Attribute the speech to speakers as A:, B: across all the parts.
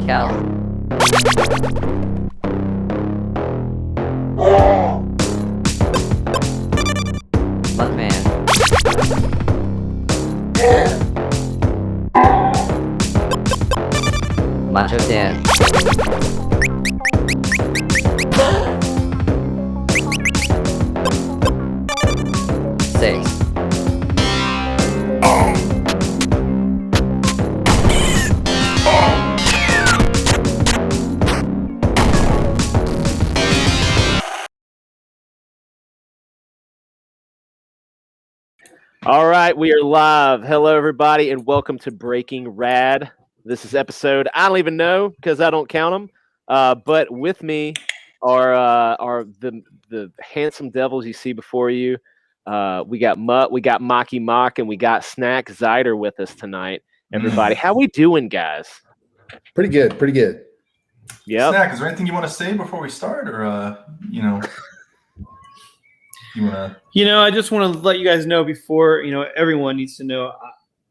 A: Cal. Mutt Man. Macho Dan. Six.
B: All right, we are live. Hello, everybody, and welcome to Breaking Rad. This is episode, I don't even know because I don't count them, but with me are the handsome devils you see before you. We got Mutt, we got Mocky Mock, and we got Snack Zyder with us tonight. Everybody, how we doing, guys?
C: Pretty good, pretty good.
B: Yeah.
D: Snack, is there anything you want to say before we start, or you want to?
E: I just want to let you guys know before, everyone needs to know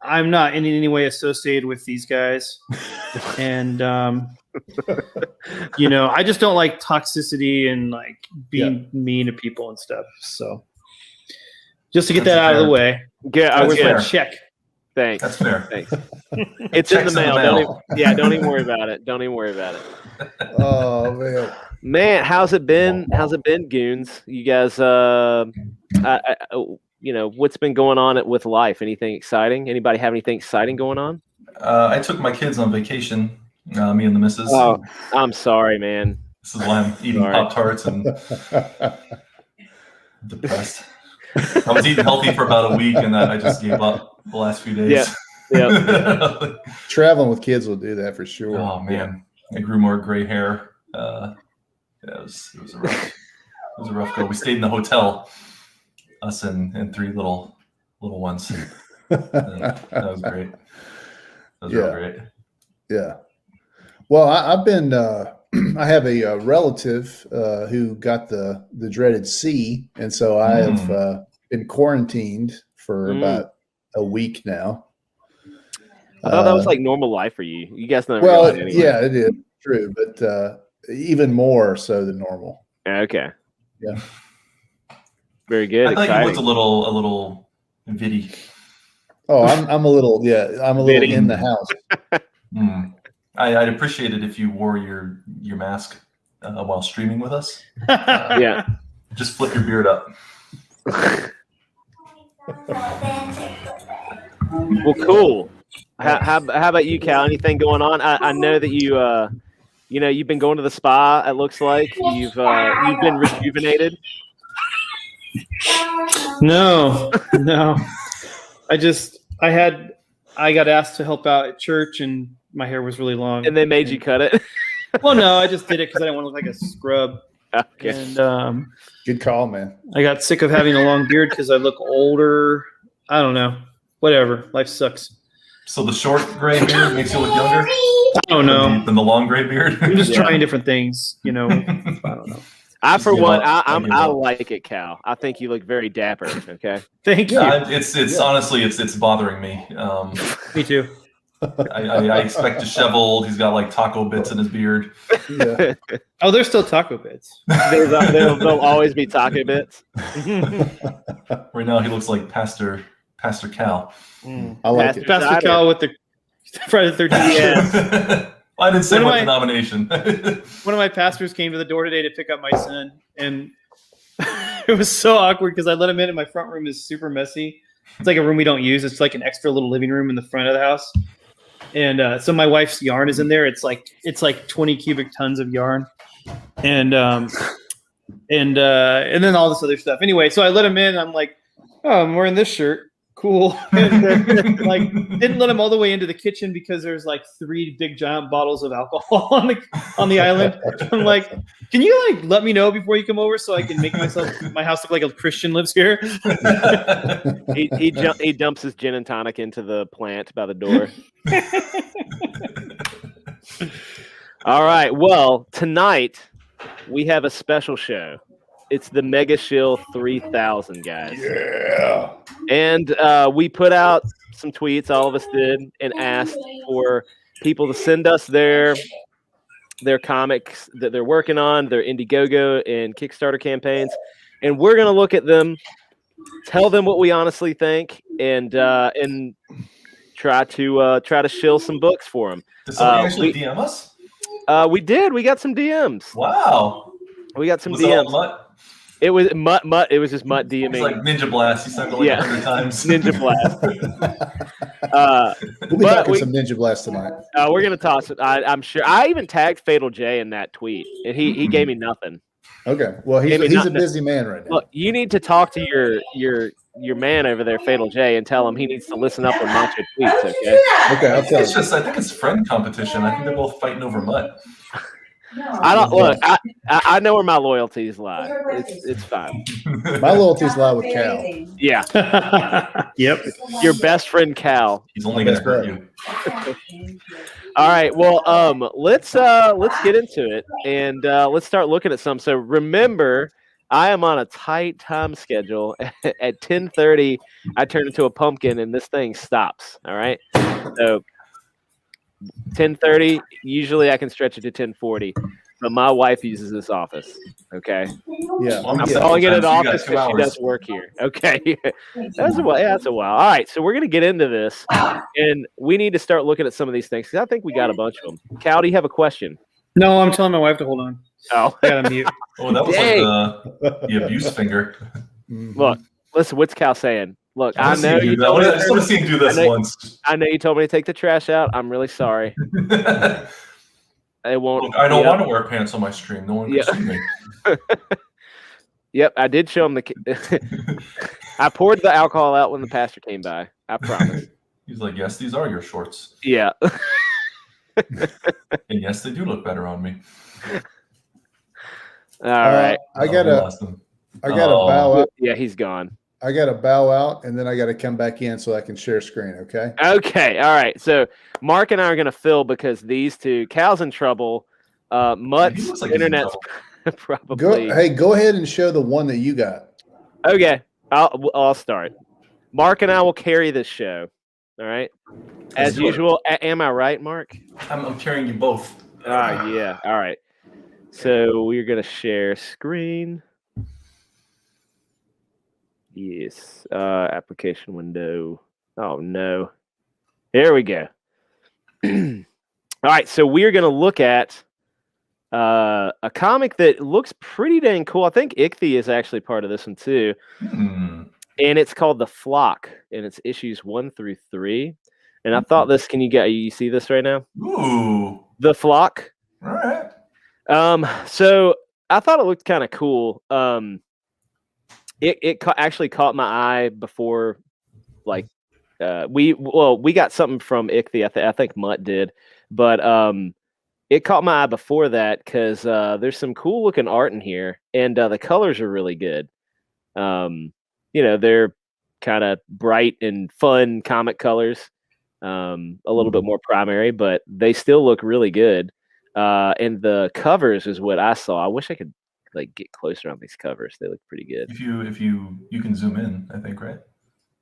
E: I'm not in any way associated with these guys. And, I just don't like toxicity and like being mean to people and stuff. So just to get that out of the way.
B: Yeah,
E: I was my check.
B: Thanks.
D: That's fair.
B: Thanks. It's in the mail. Don't even worry about it. Don't even worry about it.
C: Oh man.
B: Man, how's it been? How's it been, goons? You guys, what's been going on with life? Anything exciting? Anybody have anything exciting going on?
D: I took my kids on vacation, me and the missus.
B: Oh, I'm sorry, man.
D: This is why I'm eating Pop-Tarts and depressed. I was eating healthy for about a week, and then I just gave up the last few days.
B: Yeah.
C: Traveling with kids will do that for sure.
D: Oh, man. I grew more gray hair. It was a rough go. We stayed in the hotel, us and three little ones. That was great. That was real great.
C: Yeah. Well, I've been. I have a relative who got the dreaded C, and so I have been quarantined for about a week now.
B: I thought that was like normal life for you. You guys never.
C: Well,
B: anyway.
C: Yeah, it is true, but even more so than normal.
B: Okay.
C: Yeah.
B: Very good.
D: I thought
B: Exciting.
D: you looked a little vitty.
C: Oh, I'm a little. Yeah, I'm a little in the house.
D: I'd appreciate it if you wore your mask while streaming with us.
B: Yeah.
D: Just flip your beard up.
B: Well, cool. How about you, Cal? Anything going on? I know that you you've been going to the spa. It looks like you've been rejuvenated.
E: No. I got asked to help out at church, and my hair was really long.
B: And they made you cut it.
E: Well, no, I just did it because I didn't want to look like a scrub.
B: Okay.
E: And
C: Good call, man.
E: I got sick of having a long beard because I look older. I don't know. Whatever. Life sucks.
D: So the short gray beard makes you look younger?
E: I don't know.
D: Than the long gray beard?
E: I'm just trying different things, I don't know.
B: I like it, Cal. I think you look very dapper. Okay.
E: Thank you.
D: It's honestly it's bothering me.
E: Me too.
D: I expect disheveled. He's got like taco bits in his beard.
C: Yeah.
E: Oh, there's still taco bits.
B: There'll always be taco bits.
D: Right now he looks like Pastor Cal.
C: I like it.
E: Pastor Cal with the Friday the 13th.
D: Yeah. I didn't say what denomination.
E: One of my pastors came to the door today to pick up my son, and it was so awkward because I let him in, and my front room is super messy. It's like a room we don't use. It's like an extra little living room in the front of the house. And so my wife's yarn is in there. It's like 20 cubic tons of yarn, and then all this other stuff. Anyway, so I let him in. And I'm like, oh, I'm wearing this shirt. Cool. And then, like, didn't let him all the way into the kitchen because there's like 3 big giant bottles of alcohol on the island. I'm like, can you like let me know before you come over so I can make my house look like a Christian lives here?
B: he dumps his gin and tonic into the plant by the door. All right. Well, tonight we have a special show. It's the MEGASHILL 3000, guys.
C: Yeah.
B: And we put out some tweets, all of us did, and asked for people to send us their their comics that they're working on, their Indiegogo and Kickstarter campaigns, and we're gonna look at them, tell them what we honestly think, and try to shill some books for them.
D: Did somebody actually DM us?
B: We did. We got some DMs.
D: Wow.
B: We got some
D: Was
B: DMs.
D: it all Mutt?
B: It was Mutt. It was just Mutt DMing.
D: It's like Ninja Blast. He sent it like 100 times.
B: Ninja Blast.
C: We'll be talking some Ninja Blast tonight.
B: We're gonna toss it. I'm sure. I even tagged Fatal J in that tweet, and he gave me nothing.
C: Okay. Well, he's a busy man right now.
B: Look, you need to talk to your man over there, Fatal J, and tell him he needs to listen up when Macho tweets. Okay.
C: Okay. I'll tell
D: It's
C: you.
D: just, I think it's friend competition. I think they're both fighting over Mutt.
B: I don't look. I know where my loyalties lie. It's fine.
C: My loyalties lie with Cal.
B: Yeah.
E: Yep.
B: Your best friend Cal.
D: He's only going to hurt you.
B: All right. Well, let's get into it and let's start looking at some. So remember, I am on a tight time schedule. At 10:30, I turn into a pumpkin and this thing stops. All right. So 10:30. Usually, I can stretch it to 10:40. But my wife uses this office. Okay.
C: Yeah.
B: I'm
C: Yeah.
B: calling it an
D: Sometimes you got
B: office
D: 2
B: because she
D: hours.
B: does work here. Okay. That's a while. Yeah, that's a while. All right. So we're going to get into this. And we need to start looking at some of these things because I think we got a bunch of them. Cal, do you have a question?
E: No, I'm telling my wife to hold on.
B: Oh,
E: I gotta mute.
D: Oh, that was like the abuse finger.
C: Mhm.
B: look. Listen, what's Cal saying? Look, I
D: I
B: know you.
D: I just want to see him do this
B: I know-
D: once.
B: I know you told me to take the trash out. I'm really sorry. It won't.
D: Look, I don't
B: be up.
D: want to wear pants on my stream. No one can
B: Yeah.
D: see me.
B: Yep, I did show him the. I poured the alcohol out when the pastor came by. I promise.
D: He's like, yes, these are your shorts.
B: Yeah.
D: And yes, they do look better on me.
B: All right.
C: I
D: Oh,
C: gotta
D: we lost him.
C: bow out.
B: Yeah, he's gone.
C: I gotta bow out, and then I gotta come back in so I can share screen. Okay.
B: Okay. All right. So Mark and I are going to fill because these two, Cal's in trouble.
D: He
B: Mutt's
D: looks like he's in
B: internet's
C: Go.
B: probably.
C: Hey, go ahead and show the one that you got.
B: Okay. I'll start. Mark and I will carry this show. All right.
D: Let's
B: As
D: do it.
B: usual. Am I right, Mark?
D: I'm carrying you both.
B: Yeah. All right. So we're going to share screen. Yes. Application window. Oh, no. There we go. All right. So we're going to look at a comic that looks pretty dang cool. I think Ichthy is actually part of this one, too.
D: Hmm.
B: And it's called The Flock. And it's issues 1 through 3. And I thought this, you see this right now?
D: Ooh.
B: The Flock.
D: All right.
B: So I thought it looked kind of cool. It actually caught my eye before, like, we got something from Ichthy. I think Mutt did, but it caught my eye before that because there's some cool looking art in here, and the colors are really good. They're kind of bright and fun comic colors, a little bit more primary, but they still look really good. And the covers is what I saw. I wish I could get closer on these covers. They look pretty good.
D: If you can zoom in, I think, right?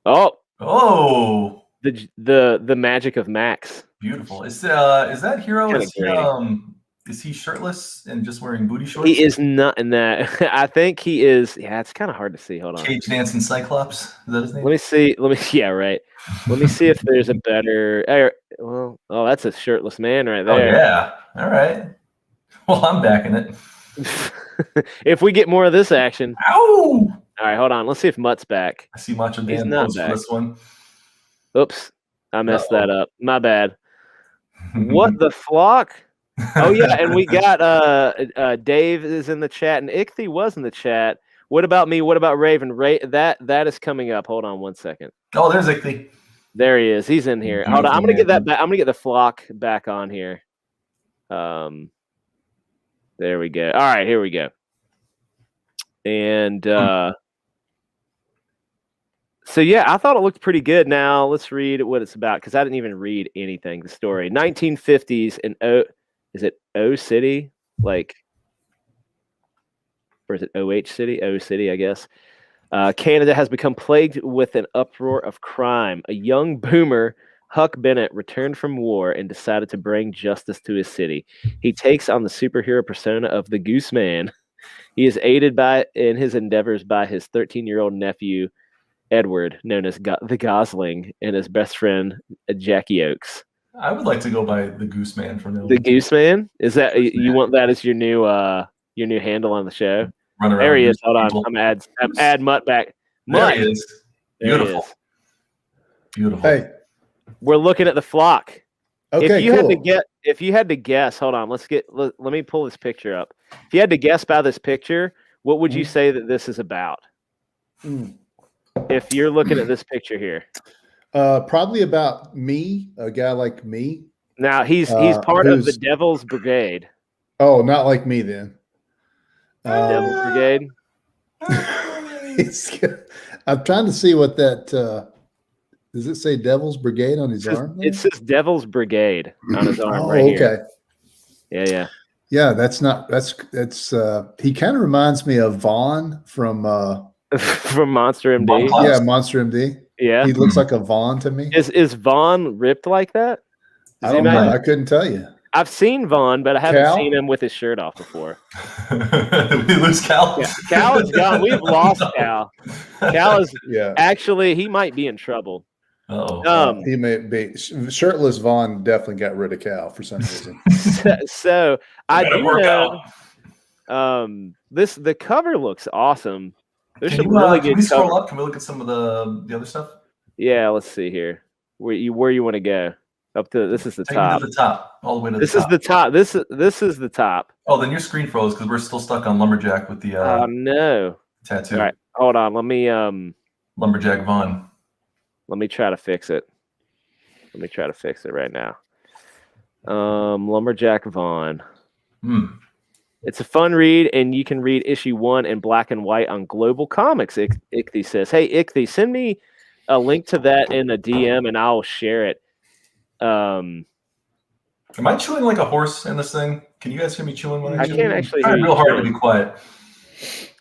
B: Oh,
D: Oh,
B: the magic of Max.
D: beautiful. Is that hero?
B: Kinda
D: Is he shirtless and just wearing booty shorts?
B: He is not in that. I think he is. Yeah, it's kind of hard to see. Hold on.
D: Cage dancing Cyclops. Is that his name?
B: Let me see. Yeah, right. Let me see if there's a better. That's a shirtless man right
D: Oh
B: there.
D: yeah. All right. Well, I'm backing it.
B: If we get more of this action.
D: Ow!
B: All right, hold on. Let's see if Mutt's back.
D: I see Macho
B: He's
D: Dan
B: not
D: post for
B: back.
D: this one.
B: Oops, I messed
D: Uh-oh.
B: that up. My bad. What the flock? Oh yeah, and we got Dave is in the chat, and Ichthy was in the chat. What about me? What about Raven? That is coming up. Hold on one second.
D: Oh, there's Ichthy.
B: There he is. He's in here. Hold on. I'm gonna get that back. I'm gonna get the flock back on here. There we go. All right, here we go. And so yeah, I thought it looked pretty good. Now let's read what it's about because I didn't even read anything. The story, 1950s in is it O City, or is it OH City? O City, I guess. Canada has become plagued with an uproar of crime. A young boomer Huck Bennett returned from war and decided to bring justice to his city. He takes on the superhero persona of the Goose Man. He is aided in his endeavors by his 13-year-old nephew, Edward, known as the Gosling, and his best friend, Jackie Oakes.
D: I would like to go by the Goose Man from now on.
B: The Goose Man? Is that
D: Goose
B: you
D: Man.
B: want that as your new handle on the show?
D: Run around.
B: There he is.
D: Goose
B: Hold
D: people.
B: on. I'm add Mutt back.
D: There
B: Mutt.
D: he is.
B: There he
D: Beautiful.
B: is.
D: Beautiful.
C: Hey,
B: We're looking at the flock.
C: okay,
B: if you
C: cool.
B: had to guess, hold on, let me pull this picture up. If you had to guess by this picture, what would you say that this is about?
C: Mm.
B: If you're looking at this picture here.
C: Probably about me, a guy like me.
B: Now he's part of the
C: who's-
B: Devil's Brigade.
C: Oh, not like me then.
B: Devil's Brigade.
C: I'm trying to see what that does it say Devil's Brigade on his arm? there?
B: It says Devil's Brigade on his arm
C: Oh,
B: right
C: okay.
B: here. Yeah.
C: Yeah, that's he kind of reminds me of Vaughn from
B: From Monster MD.
D: Vaughn.
C: yeah, Monster MD.
B: Yeah.
C: He looks like a Vaughn to me.
B: Is Vaughn ripped like that?
C: I
B: Does
C: don't know.
B: anybody-
C: I couldn't tell you.
B: I've seen Vaughn, but I haven't
C: Cal?
B: seen him with his shirt off before.
D: we lose Cal.
B: Yeah, Cal is gone. We've lost Cal. Cal is
C: Yeah.
B: actually, he might be in trouble.
D: Uh-oh.
C: He may be shirtless. Vaughn definitely got rid of Cal for some reason.
B: So I
D: Better
B: do
D: work
B: know
D: out.
B: the cover looks awesome. There's
D: Can
B: some
D: you,
B: really
D: can
B: good
D: we scroll
B: cover.
D: up? Can we look at some of the other stuff?
B: Yeah, let's see here. Where you want to go? Up to this is the
D: Take me
B: top.
D: to the top, all the way to
B: This
D: the
B: is
D: top.
B: the top. This is the top.
D: Oh, then your screen froze because we're still stuck on Lumberjack with the
B: Oh no.
D: tattoo.
B: All right. Hold on. Let me
D: Lumberjack Vaughn.
B: try to fix it. Let me try to fix it right now. Lumberjack Vaughn. It's a fun read, and you can read issue 1 in black and white on Global Comics. Ichthy says, "Hey, Ichthy, send me a link to that in a DM, and I'll share it."
D: Am I chewing like a horse in this thing? Can you guys hear me chewing when I
B: I
D: chew?
B: can't actually
D: I'm
B: hear
D: trying
B: you.
D: real hard to
B: chewing.
D: be quiet.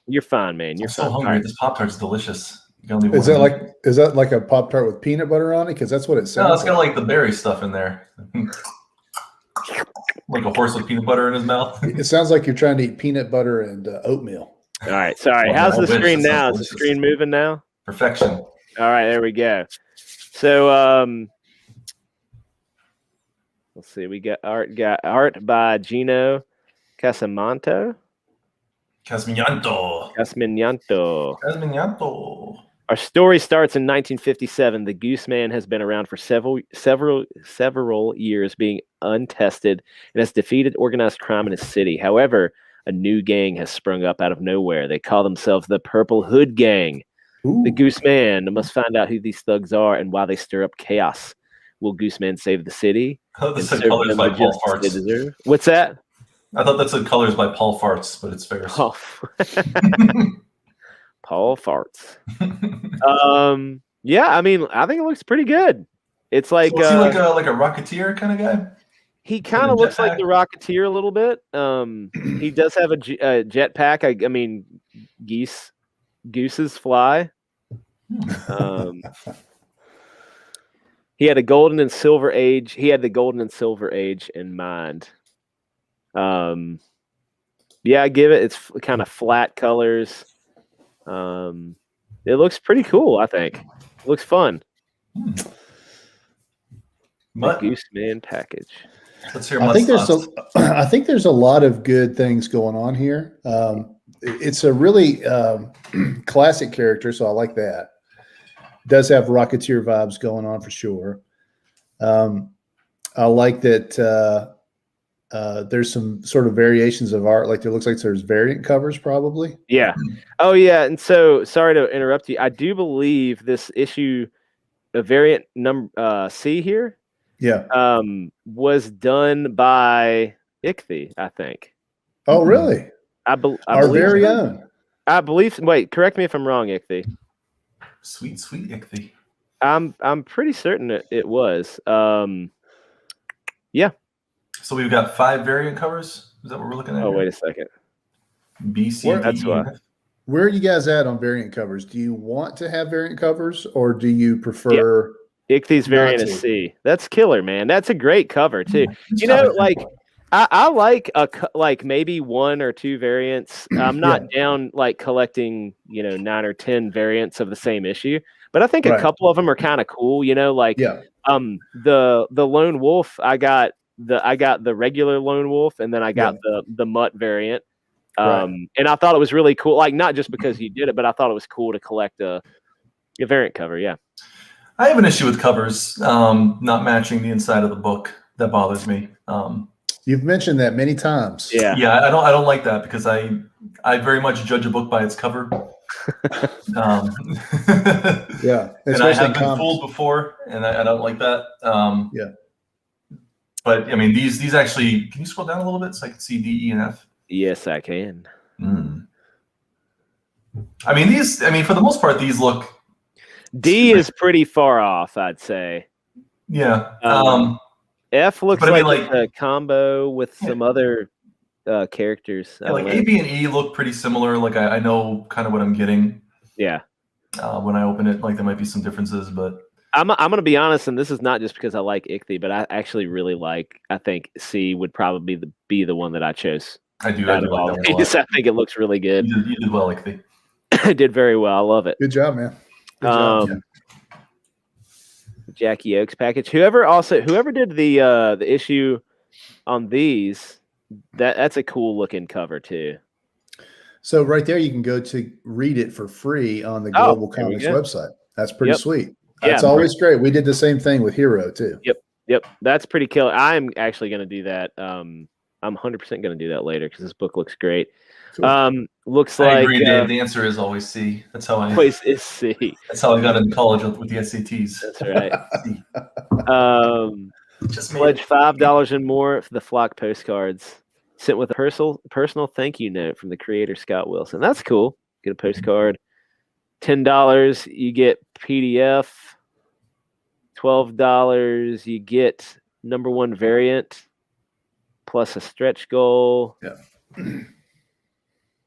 B: You're fine, man. You're
D: I'm so
B: fine.
D: hungry.
B: All right.
D: This Pop-Tart's delicious. You can only
C: Is
D: one
C: that
D: minute.
C: is that like a Pop Tart with peanut butter on it? Because that's what it sounds
D: No, it's got like the berry stuff in there. Like a horse with peanut butter in his mouth.
C: It sounds like you're trying to eat peanut butter and oatmeal.
B: All right. Sorry.
D: Oh,
B: How's
D: I
B: the
D: wish.
B: screen
D: That
B: now?
D: sounds
B: Is the
D: delicious.
B: screen moving now?
D: Perfection.
B: All right. There we go. So let's see. We got art by Gino Casamanto.
D: Casmignanto.
B: Casmignanto. Our story starts in 1957. The Goose Man has been around for several years, being untested, and has defeated organized crime in his city. However, a new gang has sprung up out of nowhere. They call themselves the Purple Hood Gang.
C: Ooh.
B: The Goose Man must find out who these thugs are and why they stir up chaos. Will Goose Man save the city?
D: Oh, this
B: and
D: said
B: serve
D: colors
B: them
D: by
B: the
D: Paul
B: justice they
D: Farts.
B: deserve? What's that?
D: I thought that said colors by Paul Farts, but it's Ferris.
B: Oh. Paul Farts. Yeah, I mean, I think it looks pretty good. It's like,
D: So is he like a Rocketeer kind of guy?
B: he kind of looks like the Rocketeer a little bit. He does have a jetpack. I mean, gooses fly. He had a golden and silver age. He had the golden and silver age in mind. Yeah, I give it. It's kind of flat colors. It looks pretty cool. I think it looks fun. The Goose Man package.
D: Let's hear.
C: I think there's a lot of good things going on here. It's a really classic character, so I like that. Does have Rocketeer vibes going on for sure. I like that there's some sort of variations of art. Like it looks like there's variant covers, probably.
B: Yeah. Oh, yeah. And so, sorry to interrupt you. I do believe this issue, a variant number C here, was done by Ichthy, I think.
C: Oh, really?
B: Our
C: believe very own.
B: I believe. Wait, correct me if I'm wrong, Ichthy.
D: Sweet Ichthy.
B: I'm pretty certain it was. Yeah.
D: So we've got 5 variant covers. Is that what we're looking at?
B: Oh,
D: here?
B: wait a second.
D: B, C, D,
B: That's
D: E,
B: why.
D: F.
C: Where are you guys at on variant covers? Do you want to have variant covers, or do you prefer
B: Ichthy's variant
C: Not
B: is
C: to.
B: C. That's killer, man. That's a great cover too.
D: It's
B: You
D: not
B: know,
D: a-
B: like I like like maybe 1 or 2 variants. I'm not down like collecting 9 or 10 variants of the same issue, but I think a
C: Right.
B: couple of them are kind of cool. Like
C: Yeah.
B: the Lone Wolf. I got the regular Lone Wolf, and then I got the Mutt variant.
C: Right.
B: And I thought it was really cool. Like not just because you did it, but I thought it was cool to collect a variant cover. Yeah.
D: I have an issue with covers not matching the inside of the book. That bothers me.
C: You've mentioned that many times.
B: Yeah.
D: Yeah, I don't like that because I very much judge a book by its cover.
C: Yeah.
D: And I
C: Especially
D: have
C: in
D: been
C: comics.
D: fooled before, and I don't like that.
C: Yeah.
D: But I mean, these actually. Can you scroll down a little bit so I can see D, E, and F?
B: Yes, I can.
D: I mean, these. I mean, for the most part, these look.
B: D is pretty far off, I'd say.
D: Yeah.
B: F looks
D: but I mean,
B: like it's a combo with some other characters. I
D: Yeah, like
B: don't know.
D: A, B, and E look pretty similar. Like I know kind of what I'm getting.
B: Yeah.
D: When I open it, like there might be some differences, but
B: I'm gonna be honest, and this is not just because I like Ichthy, but I actually really like. I think C would probably be the one that I chose.
D: I do
B: Out
D: like
B: of all
D: that one a
B: these.
D: lot.
B: I think it looks really good.
D: You did well, like
B: It did very well. I love it.
C: Good job, man. Good job.
B: Jackie Oaks package. Whoever did the issue on these, that's a cool looking cover too.
C: So right there, you can go to read it for free on the Global
B: there we
C: Comics
B: go.
C: website. That's pretty sweet.
B: Yeah,
C: That's always great. We did the same thing with Hero too.
B: Yep, that's pretty killer. I'm actually going to do that. I'm 100% going to do that later because this book looks great.
C: Cool.
B: Looks
D: I
B: like
D: agree, Dave. The answer is always C. That's how I.
B: always is C.
D: That's how I got into college with the SATs.
B: That's right.
D: C. Just
B: Pledge $5 and more for the Flock postcards sent with a personal thank you note from the creator Scott Wilson. That's cool. Get a postcard. $10 you get PDF. $12 you get #1 variant plus a stretch goal.
C: Yeah.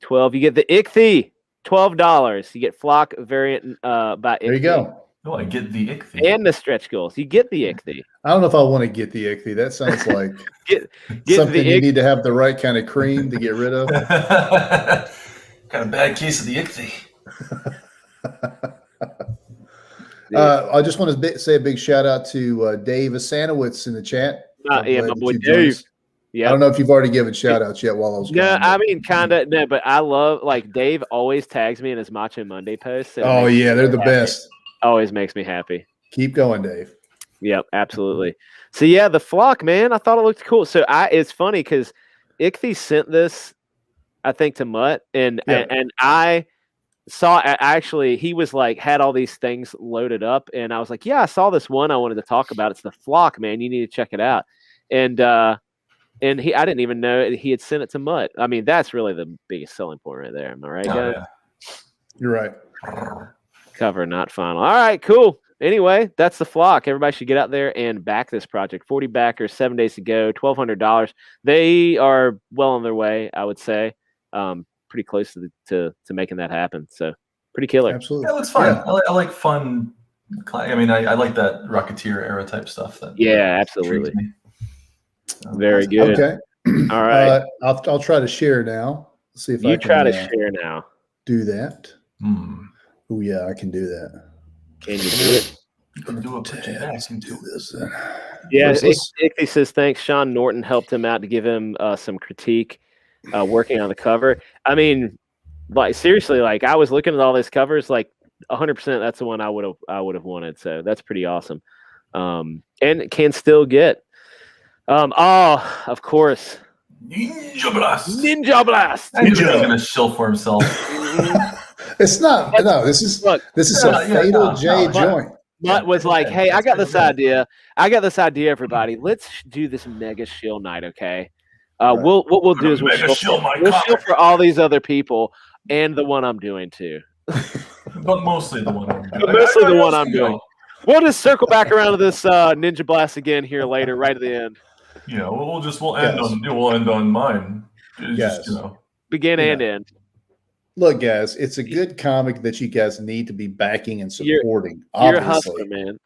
B: $12 you get the Ichthy. $12 you get Flock variant by Ichthy.
C: There you go.
D: Oh, I get the Ichthy.
B: And the stretch goals. You get the Ichthy.
C: I don't know if I want to get the Ichthy. That sounds like
B: Get
C: something you
B: Ichthy.
C: need to have the right kind of cream to get rid of.
D: Got a bad case of the Ichthy.
C: I just want to say a big shout out to Dave Asanowitz in the chat.
B: Yeah,
C: I'm
B: my
C: glad
B: boy
C: that you joined
B: Dave.
C: us.
B: Yeah.
C: I don't know if you've already given shout outs yet while I was
B: No,
C: gone.
B: I mean kind of no, but I love like Dave always tags me in his Macho Monday posts. And it
C: Oh
B: makes
C: yeah,
B: me
C: they're the
B: happy.
C: best.
B: Always makes me happy.
C: Keep going, Dave.
B: Yep, absolutely. So yeah, the Flock, man, I thought it looked cool. So it's funny because Ichthy sent this, I think, to Mutt, and I saw actually he was like had all these things loaded up, and I was like, yeah, I saw this one I wanted to talk about. It's the Flock, man. You need to check it out. And I didn't even know he had sent it to Mutt. I mean, that's really the biggest selling point right there. Am I right, guys?
D: Yeah.
C: You're right.
B: Cover, not final. All right, cool. Anyway, that's the Flock. Everybody should get out there and back this project. 40 backers, 7 days to go, $1,200. They are well on their way, I would say. Pretty close to making that happen. So pretty killer.
C: Absolutely.
D: Yeah, it looks fun.
C: Yeah.
D: I like fun. I mean, I like that Rocketeer era type stuff. That
B: Yeah, absolutely.
D: intrigues me.
B: Very good.
C: Okay.
B: All right.
C: I'll try to share now. See if I
B: You
C: can
B: try to share now.
C: do that.
D: Hmm.
C: Oh yeah, I can do that.
B: Can you do it?
D: You can do it. Put your back into
C: Do
D: it.
C: this then.
B: Yeah,
C: First, let's-
B: Ichthy says thanks. Sean Norton helped him out to give him some critique working on the cover. I mean, like seriously, like I was looking at all these covers, like 100%. That's the one I would have wanted. So that's pretty awesome. And can still get. Of course,
D: Ninja Blast.
B: Ninja Blast.
D: Ninja's gonna shill for himself.
C: It's not. No, this is
B: Look,
C: a
D: Yeah,
C: fatal
D: no,
C: J
D: no,
C: joint.
B: Mutt was like, "Hey, I got this idea. Everybody. Let's do this mega shill night, okay?
C: Right.
B: What we'll do is
D: Mega shill my
B: we'll shill
D: comic.
B: for all these other people and the one I'm doing too.
D: But mostly the one I'm doing.
B: But mostly the one I'm
D: you know,
B: doing. We'll just circle back around to this Ninja Blast again here later, right at the end.
D: You know, we'll end on mine. It's
C: Yes.
D: just, you know,
B: Begin
C: Yeah.
B: and end.
C: Look, guys, it's a good comic that you guys need to be backing and
B: You're-
C: supporting.
B: You're a
C: Obviously,
B: hustler, man.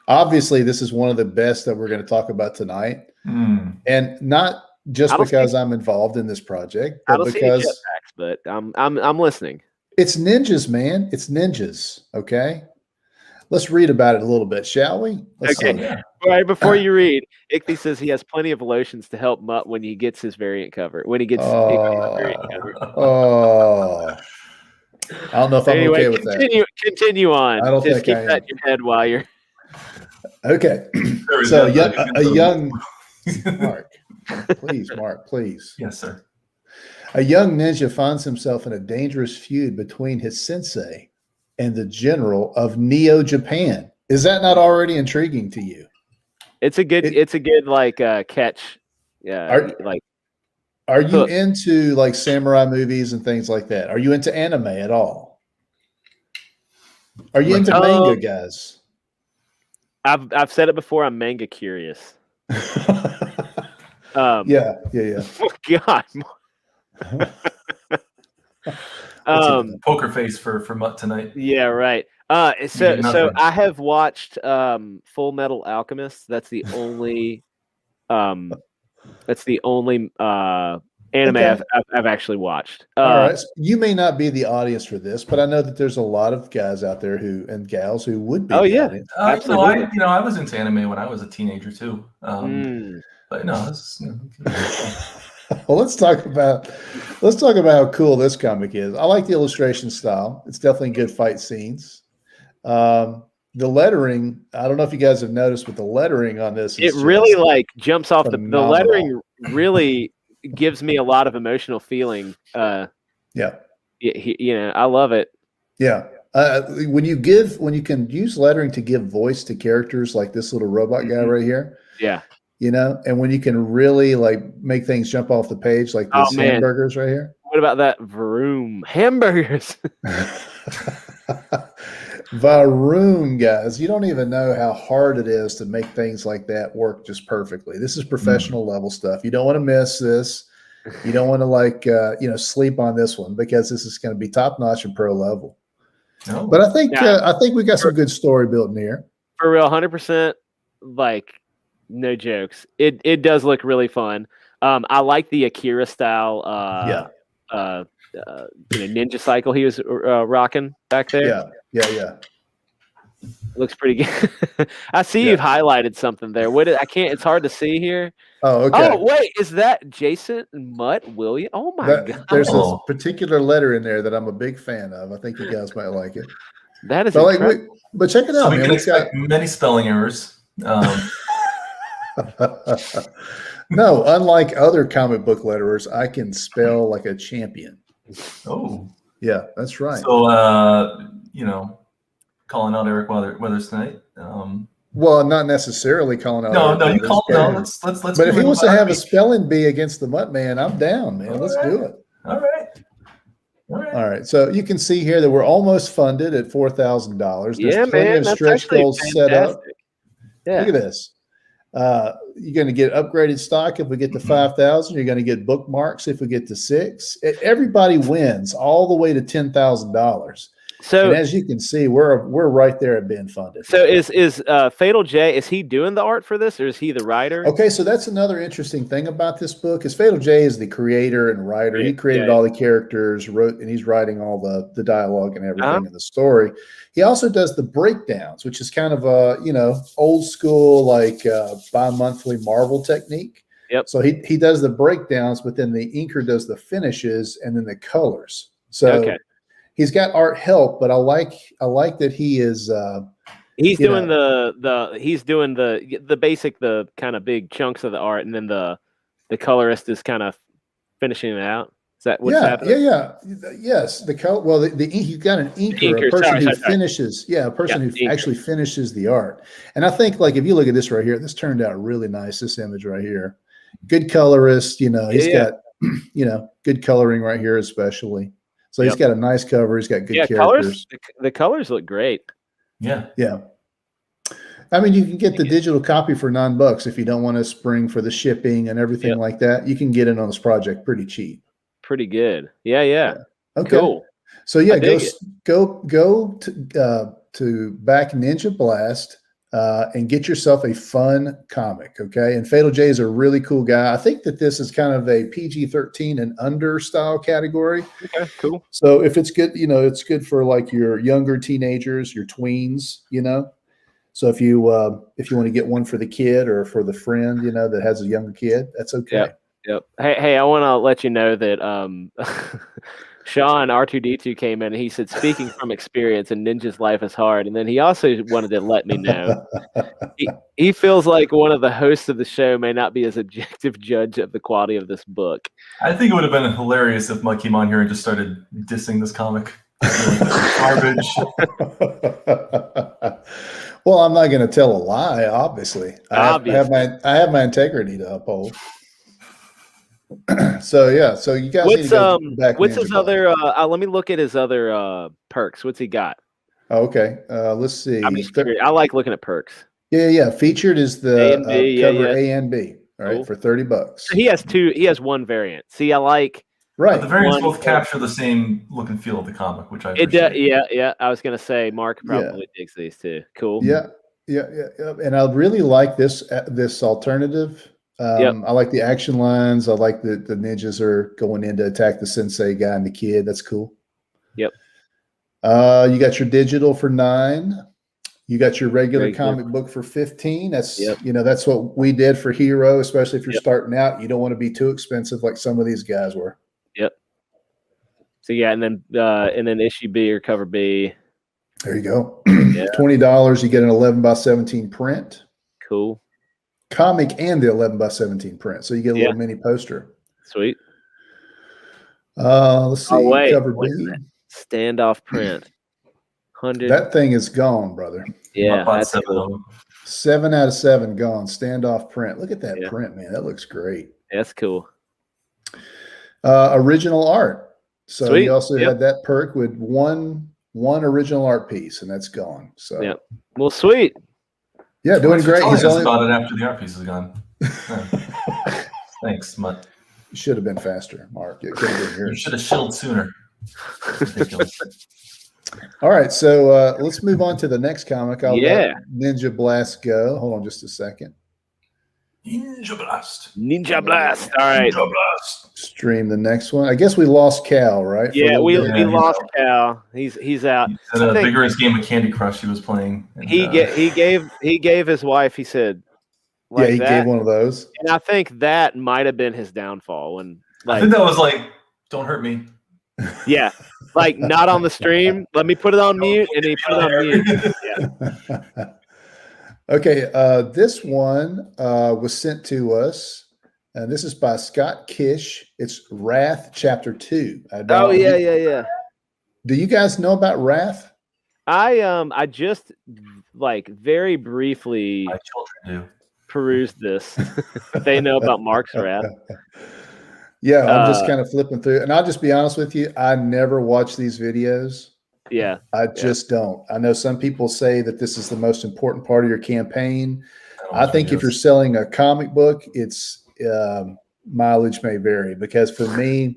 C: Obviously, this is one of the best that we're going to talk about tonight, and not just because I'm involved in this project,
B: I
C: but
B: don't see any
C: because
B: jetpacks, but I'm listening.
C: it's ninjas, man. It's ninjas. Okay, let's read about it a little bit, shall we? Let's
B: Okay.
C: see.
D: Yeah.
B: All right, before you read, Ichthy says he has plenty of lotions to help Mutt when he gets his variant cover. When he gets Ichthy's variant cover.
C: Oh, I don't know if I'm
B: Anyway,
C: okay with that.
B: continue on.
C: I don't
B: Just
C: think
B: keep
C: I
B: that
C: am.
B: in your head while you're.
C: Okay,
D: There is
C: so
D: that-
C: a young Mark, please.
D: Yes, sir.
C: A young ninja finds himself in a dangerous feud between his sensei and the general of Neo Japan. Is that not already intriguing to you?
B: It's a good like catch. Yeah, like
C: Are you
B: hook.
C: into like samurai movies and things like that? Are you into anime at all? Are you into manga, guys?
B: I've said it before. I'm manga curious.
C: Yeah.
B: Oh God.
D: Poker face for Mutt tonight.
B: Yeah, right. So I have watched Full Metal Alchemist. That's the only anime
C: Okay.
B: I've actually watched.
C: All right. So you may not be the audience for this, but I know that there's a lot of guys out there and gals who would be.
B: Oh
C: the
B: yeah,
C: audience.
B: absolutely.
D: I was into anime when I was a teenager too.
B: Mm.
D: But no, this
C: Well, let's talk about how cool this comic is. I like the illustration style. It's definitely good fight scenes. The lettering, I don't know if you guys have noticed, but the lettering on this is
B: really
C: just
B: like jumps off the
C: phenomenal.
B: lettering. Really gives me a lot of emotional feeling.
C: Yeah.
B: I love it.
C: Yeah. When you can use lettering to give voice to characters like this little robot guy right here.
B: Yeah.
C: And when you can really like make things jump off the page like these hamburgers right here.
B: What about that Vroom hamburgers?
C: Varoom, guys, you don't even know how hard it is to make things like that work just perfectly. This is professional level stuff. You don't want to miss this. You don't want to sleep on this one because this is going to be top notch and pro level.
D: no.
C: But I think we got some good story built in here.
B: For real, 100%. Like, no jokes. It does look really fun. I like the Akira style. Ninja cycle he was rocking back there.
C: Yeah.
B: Looks pretty good. I see you've highlighted something there. It's hard to see here.
C: Oh, okay.
B: Oh, wait, is that Jason Mutt William? Oh my God.
C: There's a particular letter in there that I'm a big fan of. I think you guys might like it.
B: That is
C: but check it out,
D: So we
C: man.
D: can expect many spelling errors.
C: No, unlike other comic book letterers, I can spell like a champion.
D: Oh,
C: yeah, that's right.
D: So calling out Eric Weathers tonight.
C: Well, not necessarily calling out.
D: No, you call him out. Let's.
C: But if he wants to have a spelling bee against the Mutt Man, I'm down, man. Let's do it.
D: All right.
C: So you can see here that we're almost funded at $4,000. There's plenty of stretch goals set up.
B: Yeah.
C: Look at this. You're going to get upgraded stock if we get to 5,000. You're going to get bookmarks if we get to 6. Everybody wins all the way to $10,000.
B: So
C: and as you can see, we're right there at being funded.
B: So is Fatal J, is he doing the art for this, or is he the writer?
C: Okay, so that's another interesting thing about this book is Fatal J is the creator and writer. He created all the characters, and he's writing all the dialogue and everything in the story. He also does the breakdowns, which is kind of a old school like bi-monthly Marvel technique.
B: Yep.
C: So he does the breakdowns, but then the inker does the finishes and then the colors. So he's got art help, but I like that he is. He's doing
B: the basic, the kind of big chunks of the art, and then the colorist is kind of finishing it out. Is that what's happening?
C: Yes, the color. Well, you've got an inker, a person who finishes. Yeah, a person who actually finishes the art. And I think, like, if you look at this right here, this turned out really nice. This image right here, good colorist. He's got good coloring right here, especially. So he's got a nice cover. He's got good characters.
B: The colors look great.
C: Yeah. I mean, you can get the digital copy for $9 if you don't want to spring for the shipping and everything like that. You can get in on this project pretty cheap.
B: Pretty good. Yeah.
C: Okay.
B: Cool.
C: So go to Back Ninja Blast and get yourself a fun comic. Okay. And Fatal J is a really cool guy. I think that this is kind of a PG-13 and under style category.
B: Okay, cool.
C: So if it's good, it's good for like your younger teenagers, your tweens, So if you want to get one for the kid or for the friend, that has a younger kid, that's okay.
B: Yep. Hey, I want to let you know that Sean R2D2 came in and he said, speaking from experience, and Ninja's life is hard. And then he also wanted to let me know he feels like one of the hosts of the show may not be as objective judge of the quality of this book.
D: I think it would have been hilarious if Mike came on here and just started dissing this comic. Garbage.
C: Well, I'm not going to tell a lie. Obviously, I have my integrity to uphold. So yeah, so you guys need to go back.
B: What's his other? Let me look at his other perks. What's he got?
C: Oh, okay, let's see.
B: I like looking at perks.
C: Yeah. Featured is the cover A and B. All right,
B: cool.
C: for $30.
B: So he has two. He has one variant. See, I like.
C: Right.
D: But the variants both capture the same look and feel of the comic, which I appreciate.
B: Yeah. I was gonna say Mark probably digs these too. Cool.
C: Yeah. And I really like this alternative. I like the action lines. I like the ninjas are going in to attack the sensei guy and the kid. That's cool.
B: Yep.
C: You got your digital for $9. You got your regular comic book for $15. That's that's what we did for Hero, especially if you're starting out. You don't want to be too expensive like some of these guys were.
B: Yep. So yeah, and then issue B or cover B.
C: There you go. $20. You get an 11x17 print.
B: Cool.
C: Comic and the 11x17 print, so you get a little mini poster.
B: Sweet.
C: Let's see. Cover B.
B: Standoff print. 100.
C: That thing is gone, brother.
B: Yeah, that's cool.
C: 7 out of 7 gone. Standoff print. Look at that print, man. That looks great.
B: That's cool.
C: Original art. So
B: Sweet.
C: you also had that perk with one original art piece, and that's gone. So
B: yeah. Well, sweet.
C: Yeah, doing great.
D: He's only about it after the art piece is gone. Thanks, Mutt.
C: You should have been faster, Mark. It could have been yours.
D: You should have shilled sooner. Ridiculous.
C: All right, so let's move on to the next comic. I'll let Ninja Blast go. Hold on just a second.
D: Ninja Blast.
B: Ninja Blast. All right.
D: Ninja Blast.
C: Stream the next one. I guess we lost Cal, right?
B: Yeah, we lost Cal. He's out.
D: He had a vigorous game of Candy Crush he was playing. And,
B: he gave his wife. He said,
C: like he gave one of those.
B: And I think that might have been his downfall. When
D: I think that was like, "Don't hurt me."
B: Yeah, like not on the stream. Let me put it on mute, and he put it on mute. Yeah.
C: Okay, this one was sent to us, and this is by Scott Kish. It's Wrath Chapter 2.
B: Yeah.
C: Do you guys know about Wrath?
B: I just like very briefly
D: My children do.
B: perused this. They know about Mark's Wrath.
C: Yeah, I'm just kind of flipping through, and I'll just be honest with you. I never watch these videos.
B: Yeah,
C: I just don't. I know some people say that this is the most important part of your campaign. I think if you're selling a comic book, it's mileage may vary, because for me,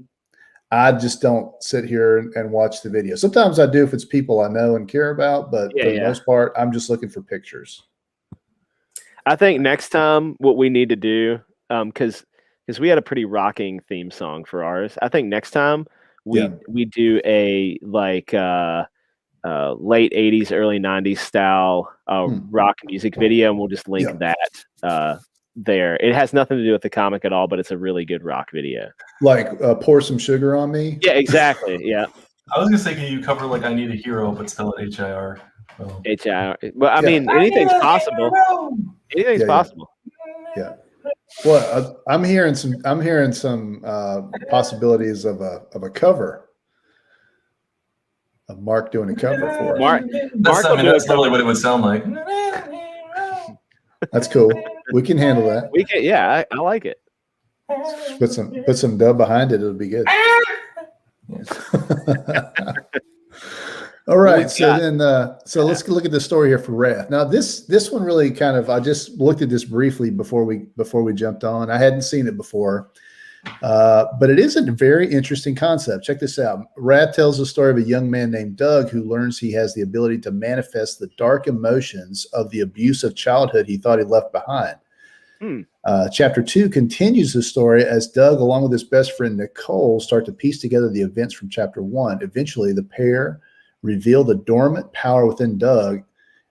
C: I just don't sit here and watch the video. Sometimes I do if it's people I know and care about, but for the most part, I'm just looking for pictures.
B: I think next time what we need to do, because we had a pretty rocking theme song for ours. I think next time we do a like late 80s, early 90s style rock music video, and we'll just link that there. It has nothing to do with the comic at all, but it's a really good rock video.
C: Like Pour Some Sugar on Me?
B: Yeah, exactly. Yeah.
D: I was gonna say, can you cover like I Need a Hero, but spell it HIR?
B: HIR. Well, I mean, anything's possible. Anything's possible.
C: Yeah. Well, I'm hearing some possibilities of a cover of Mark doing a cover for us.
B: Mark,
D: that's literally what it would sound like.
C: That's cool. We can handle that.
B: We can. Yeah, I like it.
C: Put some dub behind it. It'll be good. All right. So let's look at the story here for Wrath. Now this one really kind of, I just looked at this briefly before we jumped on. I hadn't seen it before. But it is a very interesting concept. Check this out. Rad tells the story of a young man named Doug who learns he has the ability to manifest the dark emotions of the abusive childhood he thought he left behind. Chapter 2 continues the story as Doug, along with his best friend Nicole, start to piece together the events from chapter 1. Eventually, the pair reveal the dormant power within Doug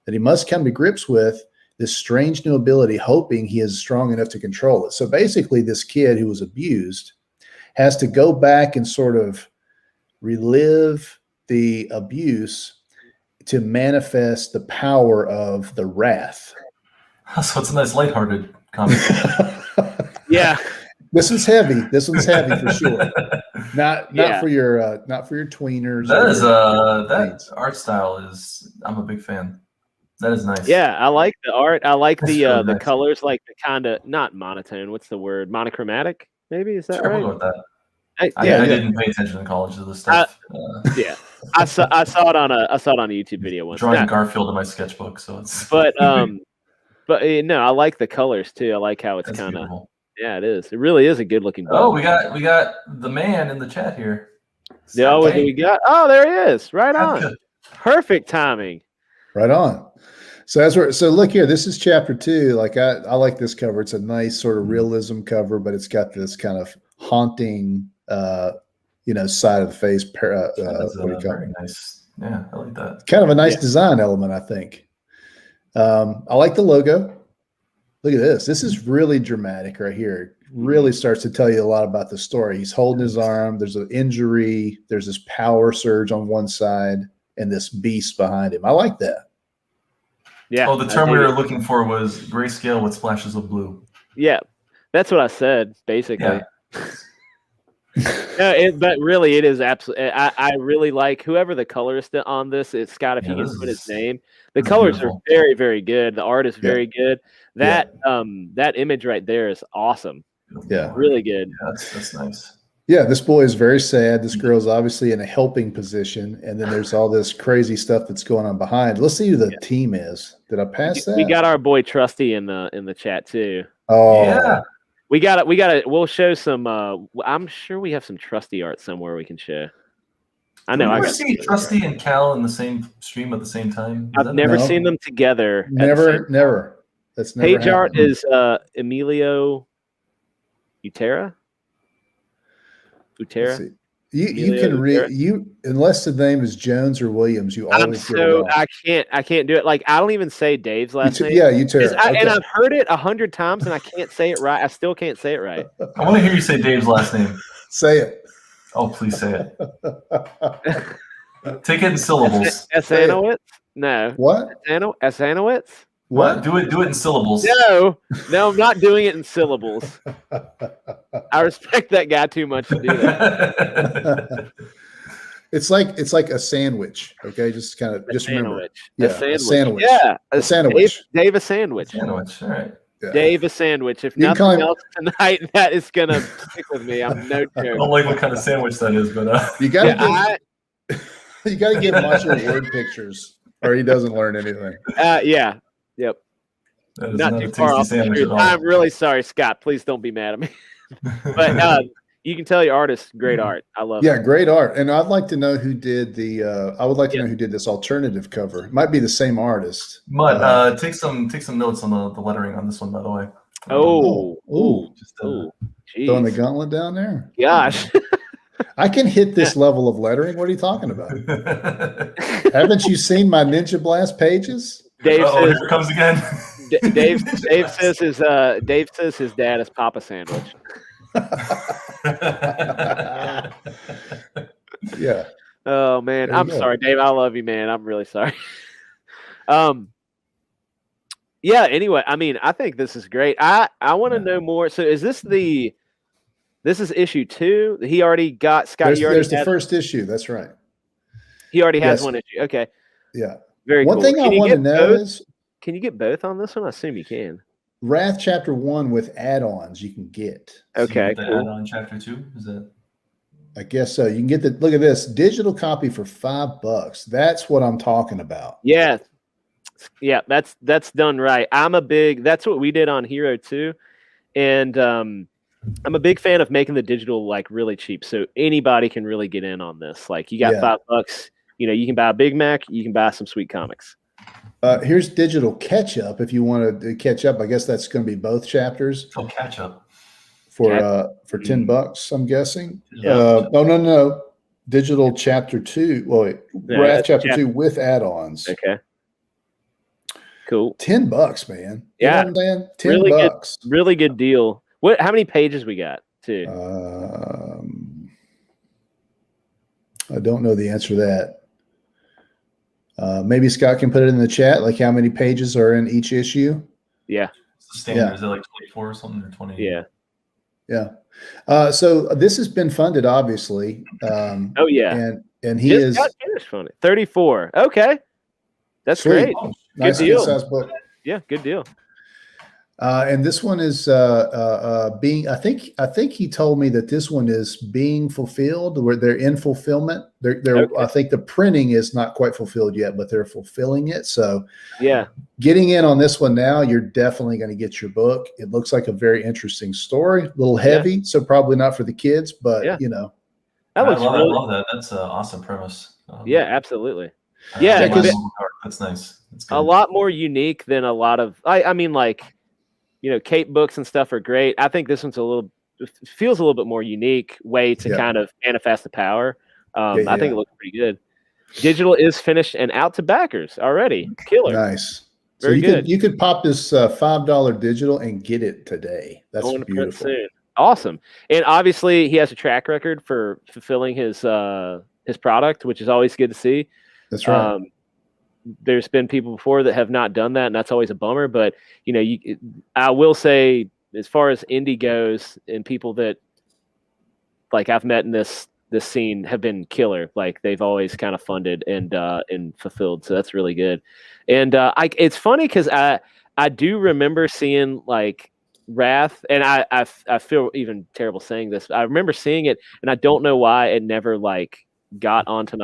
C: that he must come to grips with this strange new ability, hoping he is strong enough to control it. So basically, this kid who was abused has to go back and sort of relive the abuse to manifest the power of the wrath.
D: So it's a nice lighthearted comic.
B: Yeah.
C: This one's heavy. This one's heavy for sure. Not for your tweeners.
D: That is
C: that
D: that art style is. I'm a big fan. That is nice.
B: Yeah, I like the art. I like
D: That's
B: the
D: really
B: the
D: nice.
B: colors, like the kind of not monotone. What's the word? Monochromatic? Maybe is that
D: Sure,
B: right?
D: we'll go with that. I
B: Yeah,
D: didn't pay attention in college to this stuff.
B: yeah. I saw it on a YouTube video once.
D: Drawing
B: Yeah.
D: Garfield in my sketchbook, so it's.
B: But no, I like the colors too. I like how it's
D: That's
B: kind of
D: beautiful.
B: yeah, it is. It really is a good looking book.
D: Oh, we got the man in the chat here.
B: Yeah, what do we got? Oh, there he is. Right on.
D: Good.
B: Perfect timing.
C: Right on. So look here. This is chapter 2. Like I like this cover. It's a nice sort of realism cover, but it's got this kind of haunting, side of the face. What do you call
D: Very
C: it?
D: nice. Yeah, I like that.
C: Kind of a nice design element, I think. I like the logo. Look at this. This is really dramatic right here. It really starts to tell you a lot about the story. He's holding his arm. There's an injury. There's this power surge on one side and this beast behind him. I like that.
B: Yeah.
D: Oh, the term we were looking for was grayscale with splashes of blue.
B: Yeah, that's what I said basically.
D: Yeah.
B: But really, it is absolutely. I really like whoever the colorist on this. It's Scott. If you can put his name, the colors
D: beautiful.
B: are very, very good. The art is very good. That that image right there is awesome.
C: Yeah.
B: Really good.
D: Yeah, that's nice.
C: Yeah, this boy is very sad. This girl's obviously in a helping position, and then there's all this crazy stuff that's going on behind. Let's see who the team is. Did I pass that?
B: We got our boy Trusty in the chat too.
C: Oh,
D: Yeah.
B: We got it. We'll show some. I'm sure we have some Trusty art somewhere we can show. I know.
D: Have you
B: I
D: ever see Trusty and Cal in the same stream at the same time?
B: I've never seen them together.
C: Never. That's never
B: Page art
C: happened.
B: is Emilio Utera.
C: Let's see. You can read unless the name is Jones or Williams. You always get it wrong.
B: I can't do it. Like I don't even say Dave's last name.
C: Yeah, Utera.
B: And I've heard it 100 times and I can't say it right. I still can't say it right.
D: I want to hear you say Dave's last name.
C: Say it.
D: Oh, please say it. Take it in syllables.
B: Asanowitz? No.
C: What?
B: Asanowitz?
C: What?
D: Do it in syllables.
B: No, I'm not doing it in syllables. I respect that guy too much to do that.
C: It's like a sandwich. Okay, just remember.
B: Sandwich.
C: Yeah,
B: a
C: sandwich.
B: Yeah,
C: a sandwich.
B: Dave a sandwich.
D: Sandwich. All right.
C: Yeah.
B: Dave a sandwich. If
C: You can
B: nothing else tonight, that is gonna stick with me. I'm no
D: I
B: joke.
D: don't like what kind of sandwich that is, but
C: You gotta you gotta give Macho word pictures, or he doesn't learn anything.
B: Yeah. Yep.
D: that is
B: Not
D: not
B: too
D: a
B: far
D: tasty
B: off the
D: sandwich
B: truth.
D: at all.
B: I'm really sorry, Scott. Please don't be mad at me. But you can tell your artist, great art. I love it.
C: Yeah, great art. And I'd like to know who did the. I would like to know who did this alternative cover. It might be the same artist.
D: Mutt, take some notes on the lettering on this one, by the way.
C: Just throwing the
B: Jeez.
C: gauntlet down there.
B: Gosh.
C: I can hit this level of lettering. What are you talking about? Haven't you seen my Ninja Blast pages?
B: Dave
D: here
B: says
D: it comes again.
B: Dave says his dad is Papa Sandwich.
C: Yeah.
B: Oh man,
C: There you
B: I'm
C: go.
B: sorry, Dave. I love you, man. I'm really sorry. Yeah. Anyway, I mean, I think this is great. I want to know more. So, is this This is issue 2? He already got Scott.
C: There's the first issue. That's right.
B: He already has
C: Yes.
B: one issue. Okay.
C: Yeah.
B: Very
C: One
B: cool.
C: thing I want to know is
B: can you get both on this one? I assume you can.
C: Wrath Chapter 1 with add-ons you can get.
B: Okay.
D: The
B: Cool.
D: add-on chapter 2 is that?
C: I guess so. You can get look at this digital copy for $5. That's what I'm talking about.
B: Yeah. Yeah, that's done right. That's what we did on Hero 2. And I'm a big fan of making the digital like really cheap, so anybody can really get in on this. Like you got $5, you can buy a Big Mac, you can buy some sweet comics.
C: Here's digital catch up. If you want to catch up, I guess that's going to be both chapters.
D: Oh, catch up.
C: For $10, I'm guessing.
B: Yeah.
C: No. Digital chapter 2. Well, wait, Wrath chapter 2 with add-ons.
B: Okay. Cool.
C: $10, man.
B: Yeah.
C: You know what I'm saying? $10.
B: Really good, really good deal. How many pages we got too?
C: I don't know the answer to that. Maybe Scott can put it in the chat, like how many pages are in each issue.
B: Yeah.
D: It's the standard. Is it like 24 or something, or 20?
B: Yeah.
C: Yeah. So this has been funded, obviously.
B: Oh yeah.
C: And he
B: just got finished funded. 34. Okay. That's
C: Sweet.
B: great.
C: Nice,
B: deal.
C: good-sized book.
B: Yeah, good deal.
C: And this one is being. I think he told me that this one is being fulfilled, where they're in fulfillment. They're
B: Okay.
C: I think the printing is not quite fulfilled yet, but they're fulfilling it. So
B: Yeah.
C: getting in on this one now, you're definitely going to get your book. It looks like a very interesting story, a little heavy, so probably not for the kids, but
B: Yeah.
D: I
B: That looks
D: love,
B: really.
D: I love that. That's an awesome premise.
B: Yeah, absolutely.
D: I
B: Yeah,
D: like
C: because-
D: that art. That's nice. That's good.
B: A lot more unique than a lot of. I mean, like, Cape books and stuff are great. I think this one's feels a little bit more unique way to kind of manifest the power. I think it looks pretty good. Digital is finished and out to backers already. Killer.
C: Nice. So
B: Very good.
C: You could pop this $5 digital and get it today. That's
B: Going to print
C: beautiful.
B: soon. Awesome. And obviously he has a track record for fulfilling his product, which is always good to see.
C: That's right.
B: There's been people before that have not done that, and that's always a bummer. But I will say, as far as indie goes, and people that like I've met in this scene have been killer. Like they've always kind of funded and fulfilled. So that's really good. And it's funny because I do remember seeing like Wrath, and I feel even terrible saying this. I remember seeing it, and I don't know why it never like got onto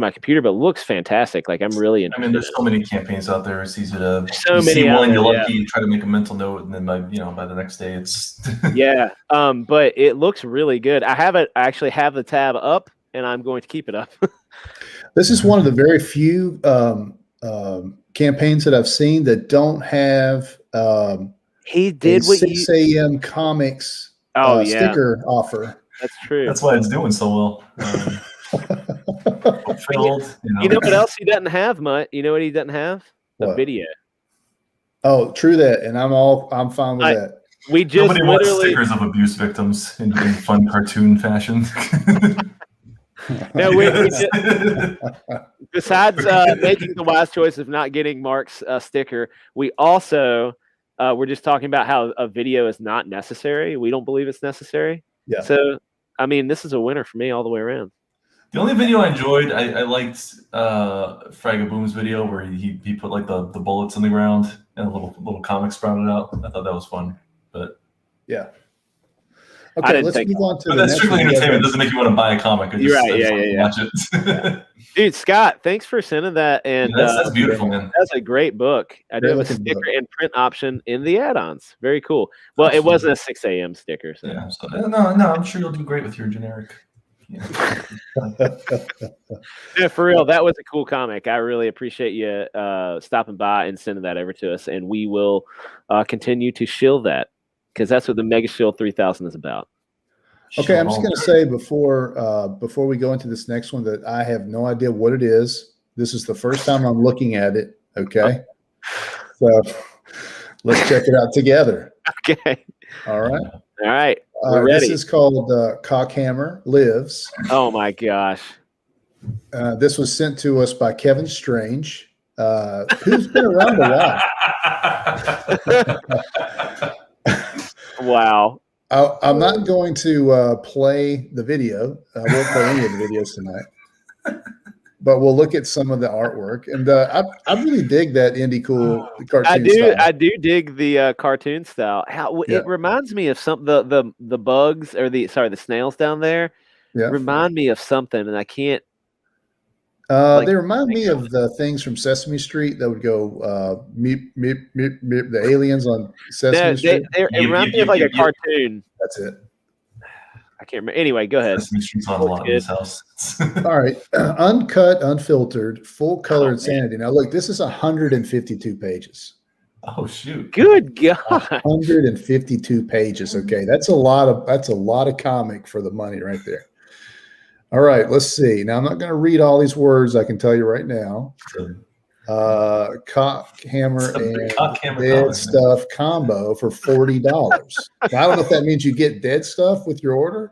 B: my computer, but it looks fantastic. Like I'm really interested.
D: I mean, there's so many campaigns out there. It's easy to
B: you
D: see
B: out
D: one,
B: there,
D: you're lucky, you try to make a mental note, and then by the next day, it's
B: yeah. But it looks really good. I actually have the tab up, and I'm going to keep it up.
C: This is one of the very few campaigns that I've seen that don't have
B: He did
C: a
B: what
C: 6 a.m. comics sticker offer.
B: That's true.
D: that's why it's doing so well. Fulfilled.
B: You know what else he doesn't have, Mutt? You know what he doesn't have? A
C: What?
B: video.
C: Oh, true that, and I'm fine with that.
B: We just
D: Nobody wants
B: literally
D: stickers of abuse victims in fun cartoon fashion.
B: no. We just, besides making the wise choice of not getting Mark's sticker, we also we're just talking about how a video is not necessary. We don't believe it's necessary.
C: Yeah.
B: So, I mean, this is a winner for me all the way around.
D: The only video I enjoyed, I liked Fragaboom's video where he put like the bullets in the ground and a little comic sprouted out. I thought that was fun. But
C: Yeah. Okay, let's move on to
D: but
C: the
D: that's
C: next
D: strictly
C: one.
D: entertainment. It doesn't make you want to buy a comic.
B: You're right.
D: I just
B: Yeah.
D: watch it.
B: Dude, Scott, thanks for sending that. And
D: that's beautiful, man.
B: that's a great book. I do have a
C: looking
B: sticker
C: book.
B: and print option in the add-ons. Very cool. Well, it wasn't a 6 a.m. sticker. So.
D: Yeah. So, no, I'm sure you'll do great with your generic.
B: Yeah, for real, that was a cool comic. I really appreciate you stopping by and sending that over to us, and we will continue to shill that because that's what the MEGASHILL 3000 is about.
C: Okay, I'm just going to say before we go into this next one that I have no idea what it is. This is the first time I'm looking at it. Okay, so let's check it out together.
B: Okay.
C: All right.
B: All right. We're ready.
C: This is called Cockhammer Lives.
B: Oh my gosh.
C: This was sent to us by Kevin Strange, who's been around a while.
B: Wow.
C: I'm not going to play the video. I won't play any of the videos tonight. But we'll look at some of the artwork, and I really dig that indie cool cartoon style.
B: I do dig the cartoon style. It reminds me of some the bugs or the snails down there.
C: Yeah.
B: Remind me of something, and I can't. Like-
C: They remind me of the things from Sesame Street that would go meep, meep, meep, meep, the aliens on Sesame
B: No,
C: Street.
B: it reminds me of like a cartoon.
C: That's it.
B: I can't remember. Anyway, go ahead.
D: Sesame Street's on a lot in this house.
C: All right. Uncut, unfiltered, full color
B: Oh,
C: insanity. Now, look, this is 152 pages.
D: Oh shoot!
B: Good God.
C: 152 pages. Okay, that's a lot of comic for the money right there. All right, let's see. Now I'm not going to read all these words. I can tell you right now. Cock, hammer, and dead
D: comic,
C: stuff combo for $40. Now, I don't know if that means you get dead stuff with your order.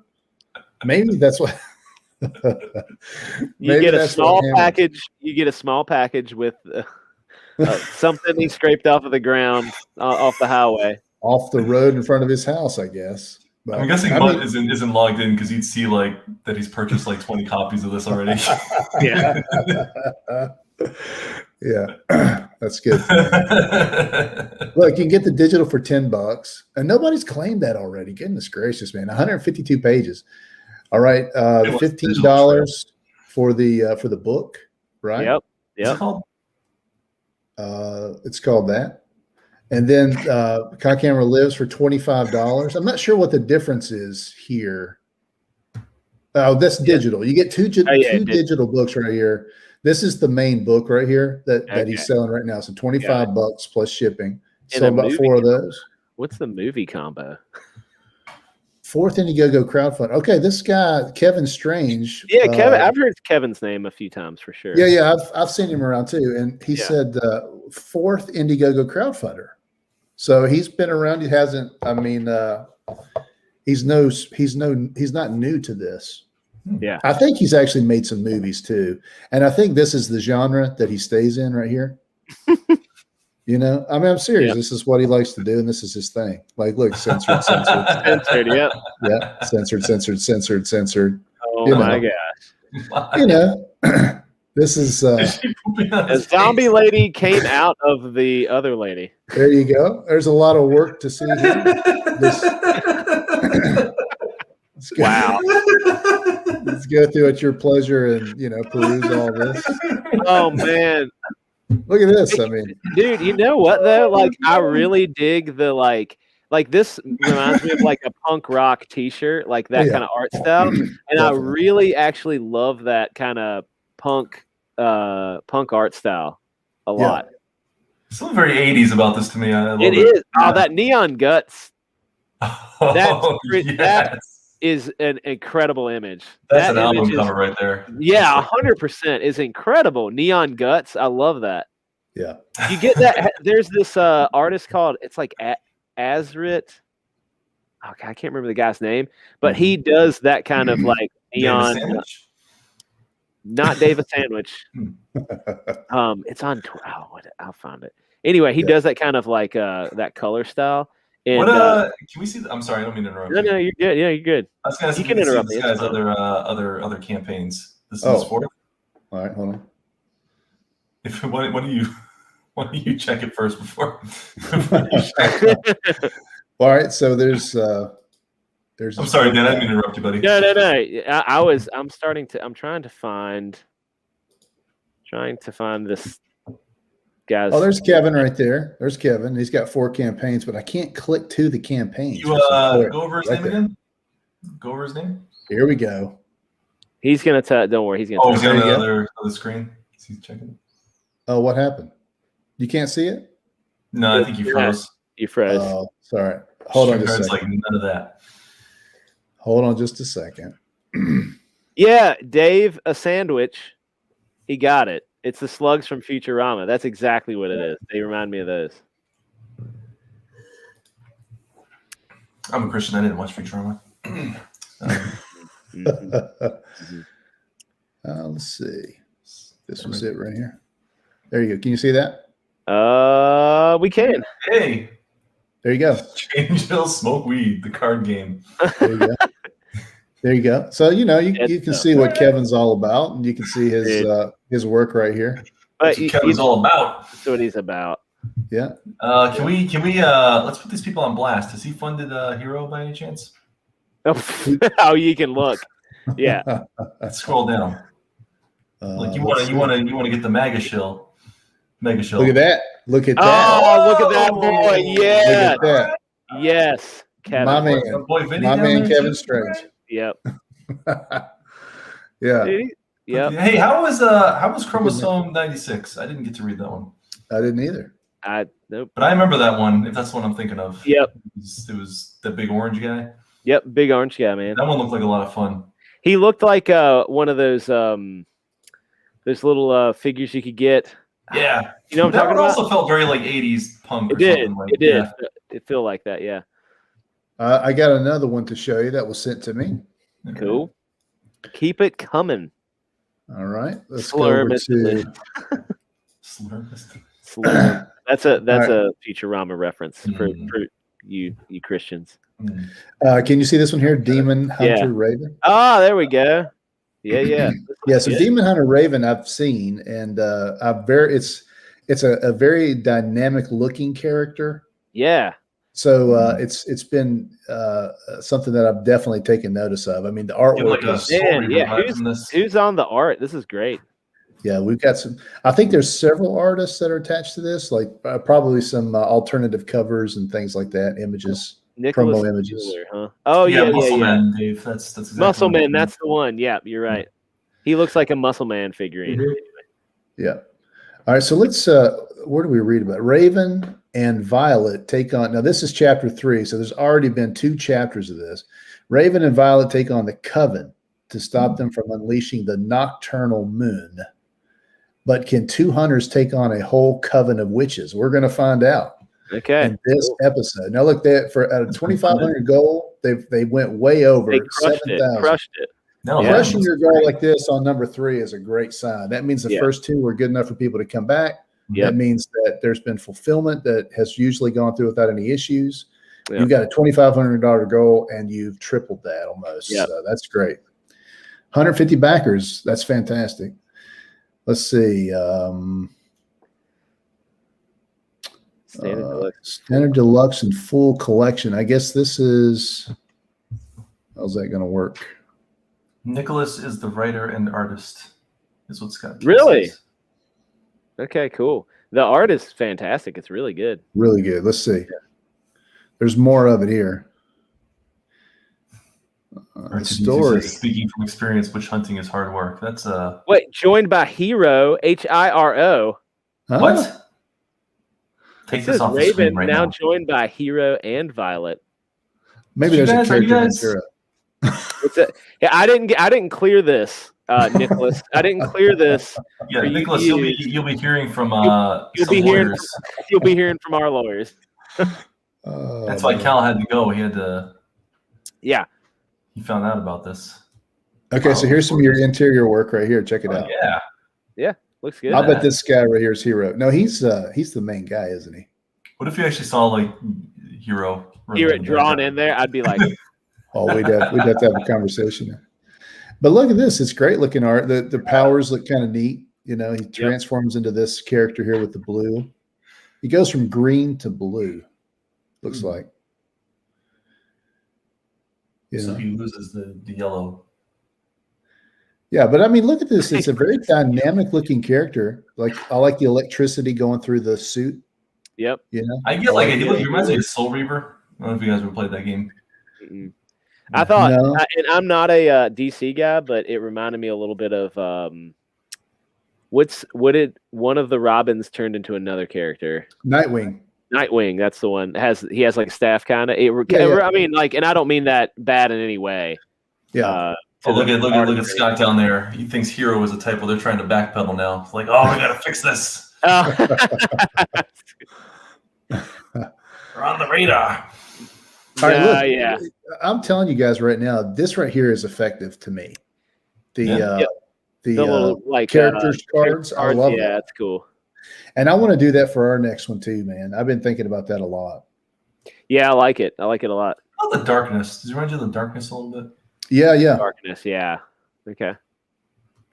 C: Maybe that's what.
B: You get a small package. You get a small package with something he scraped off of the ground, off the highway,
C: off the road in front of his house, I guess. But,
D: I'm guessing Mutt isn't logged in because you'd see like that he's purchased like 20 copies of this already.
B: Yeah.
C: Yeah, that's good. Look, you can get the digital for $10, and nobody's claimed that already. Goodness gracious, man! 152 pages. All right, $15 for the book, right?
B: Yep.
D: What's it called?
C: It's called that. And then Cock Hammer Lives for $25. I'm not sure what the difference is here. Oh, that's digital. You get two digital books right here. This is the main book right here that he's selling right now. So $25 plus shipping. So about 4 of those.
B: What's the movie combo?
C: 4th Indiegogo crowdfund. Okay, this guy Kevin Strange.
B: Yeah, Kevin. I've heard Kevin's name a few times for sure.
C: Yeah. I've seen him around too, and he said 4th Indiegogo crowdfunder. So he's been around. He hasn't. I mean, he's not new to this.
B: Yeah,
C: I think he's actually made some movies too, and I think this is the genre that he stays in right here. You know, I mean, I'm serious. This is what he likes to do, and this is his thing. Like, look, censored.
B: Yep.
C: Yeah, censored.
B: Oh my gosh.
C: You know, this is
B: a zombie lady came out of the other lady.
C: There you go. There's a lot of work to see here.
B: Wow.
C: Let's go through at your pleasure and peruse all this.
B: Oh man.
C: Look at this. I mean,
B: dude, you know what though? Like, I really dig the like this reminds me of like a punk rock T-shirt, like that kind of art style, and I really actually love that kind of punk art style a lot.
D: Something very 80s about this to me. I love
B: it is. Oh, that neon guts. That is an incredible image.
D: That's an album cover right there.
B: Yeah, 100% is incredible. Neon Guts. I love that.
C: Yeah.
B: You get that. There's this artist called, it's like Azrit. Okay, I can't remember the guy's name, but he does that kind of like neon. Not David Sandwich. It's on. I'll find it. Anyway, he does that kind of like that color style. And,
D: can we see? I'm sorry, I don't mean to interrupt.
B: No, you're good. Yeah, you're good.
D: I was going to say, you can interrupt this guy's other campaigns. This is 4th.
C: All right, hold on.
D: Why don't you check it first before?
C: All right, so there's.
D: I'm sorry, Dan. I didn't interrupt you, buddy.
B: No. I'm trying to find this. Guys.
C: Oh, there's Kevin right there. There's Kevin. He's got 4 campaigns, but I can't click to the campaigns.
D: You go over his name again? Go over his name.
C: Here we go.
B: He's gonna don't worry. He's gonna.
D: Oh, he's got another screen. He's checking.
C: Oh, what happened? You can't see it?
D: No, I think you froze.
B: You froze.
C: Oh, sorry. Hold on just a second.
D: Like none of that.
C: Hold on just a second.
B: Yeah, Dave, a sandwich. He got it. It's the slugs from Futurama. That's exactly what it is. They remind me of those.
D: I'm a Christian. I didn't watch Futurama.
C: Let's see. This was it right here. There you go. Can you see that?
B: We can.
D: Hey.
C: There you go.
D: Change Hill, Smoke Weed, the card game.
C: There you go. There you go. So you can see what Kevin's all about, and you can see his work right here.
D: That's what Kevin's all about.
B: That's what he's about.
C: Yeah.
D: Can we let's put these people on blast. Has he funded Hero by any chance?
B: Oh, you can look. Yeah.
D: Scroll down. Like you want to get the MEGASHILL. MEGASHILL.
C: Look at that. Look at that.
B: Oh, look at that boy! Yeah,
C: Look at that.
B: yes, Kevin.
C: My man.
D: Our boy Vinny
C: My
D: down
C: man,
D: there,
C: Kevin
D: too.
C: Strange.
B: Yep.
C: Yeah,
B: Yep.
D: Hey, how was Chromosome 96? I didn't get to read that one,
C: I didn't either.
B: Nope.
D: but I remember that one. If that's what I'm thinking of.
B: Yep.
D: It was the big orange guy.
B: Yep. Big orange guy, man.
D: That one looked like a lot of fun.
B: He looked like one of those little figures you could get.
D: Yeah,
B: You know what I'm
D: that
B: talking
D: one
B: about?
D: also felt very like 80s punk.
B: It
D: or
B: did.
D: something like
B: It did.
D: Yeah.
B: It feel like that. Yeah.
C: I got another one to show you that was sent to me.
B: Cool. Keep it coming.
C: All right, let's
B: Slur,
C: go over
B: Mr.
C: to.
D: Slurp.
B: Slur. That's a
C: All
B: Futurama reference for you Christians.
C: Can you see this one here? Demon Hunter
B: Yeah.
C: Raven.
B: Ah, there we go. Yeah.
C: Yeah, so
B: Yeah.
C: Demon Hunter Raven I've seen, and it's a very dynamic looking character.
B: Yeah.
C: So it's been something that I've definitely taken notice of. I mean, the artwork is
B: Man, yeah. Who's on the art? This is great.
C: yeah. We've got some. I think there's several artists that are attached to this, like probably some alternative covers and things like that, images.
B: Nicholas
C: Promo images.
B: Mueller, huh? Oh yeah,
D: Muscle Man, Dave. That's exactly
B: Muscle
D: what
B: Man,
D: I'm
B: that's the one. Yeah, you're right. He looks like a Muscle Man figurine.
C: Yeah. All right. So let's. Where do we read about Raven and Violet take on? Now this is chapter 3, so there's already been 2 chapters of this. Raven and Violet take on the Coven to stop them from unleashing the nocturnal moon. But can 2 hunters take on a whole coven of witches? We're going to find out
B: Okay.
C: in this episode. Now look, that for at a 2,500 goal, they went way over
B: They crushed
C: 7,000.
B: it. Crushed it.
D: No,
B: Yeah.
C: Crushing your goal like this on number 3 is a great sign. That means the
B: Yeah.
C: first 2 were good enough for people to come back.
B: Yep.
C: That means that there's been fulfillment that has usually gone through without any issues.
B: Yep.
C: You've got a $2,500 goal and you've tripled that almost.
B: Yep.
C: So that's great. 150 backers. That's fantastic. Let's see. Standard Deluxe and full collection. I guess this is. How's that going to work?
D: Nicholas is the writer and artist. Is what Scott
B: Really?
D: says.
B: Okay, cool. The art is fantastic. It's really good.
C: Really good. Let's see. There's more of it here. The story.
D: Speaking from experience, witch hunting is hard work. That's
B: Wait, joined by Hero, Hiro.
C: Huh?
D: what? Take
B: It
D: this
B: says
D: off the
B: Raven
D: screen right
B: now
D: now.
B: joined by Hero and Violet.
C: Maybe
D: You
C: there's
D: guys-
C: a
D: you
C: character
D: guys-
C: named Hero.
B: Yeah, I didn't clear this, Nicholas. I didn't clear this.
D: Yeah,
B: for you
D: Nicholas,
B: to
D: you'll be hearing from
B: You'll
D: some
B: be hearing.
D: lawyers.
B: You'll be hearing from our lawyers.
D: That's why
C: man.
D: Cal had to go. He had to.
B: Yeah.
D: He found out about this.
C: Okay, so here's some of your interior work right here. Check it out.
D: Yeah.
B: Looks good.
C: I'll bet this guy right here is Hero. No, he's the main guy, isn't he?
D: What if you actually saw like Hero?
B: Hear it drawn in there. I'd be like,
C: Oh, we'd have to have a conversation. But look at this; it's great looking art. The powers look kind of neat. You know, he transforms into this character here with the blue. He goes from green to blue. Looks like. You
D: So
C: know?
D: he loses the yellow.
C: Yeah, but I mean, look at this. It's a very dynamic looking character. Like I like the electricity going through the suit.
B: yep.
C: You know,
D: I get like
C: Oh,
D: he reminds me of Soul Reaver. I don't know if you guys ever played that game.
B: Mm-mm. I thought,
C: No.
B: and I'm not a DC guy, but it reminded me a little bit of one of the Robins turned into another character.
C: Nightwing.
B: Nightwing, that's the one. He has like a staff kind of.
C: Yeah.
B: I mean, like, and I don't mean that bad in any way.
C: Yeah.
D: Oh, look at Scott down there. He thinks Hero is a typo. They're trying to backpedal now. It's like, oh, we gotta fix this. We're on the radar.
C: All right, look,
B: yeah.
C: I'm telling you guys right now, this right here is effective to me. The
B: little like
C: characters cards, I love
B: yeah,
C: that.
B: that's cool.
C: And I want to do that for our next one too, man. I've been thinking about that a lot.
B: Yeah, I like it. I like it a lot.
D: How about the darkness? Does it remind you of the darkness a little bit?
C: Yeah.
B: Darkness, yeah. Okay.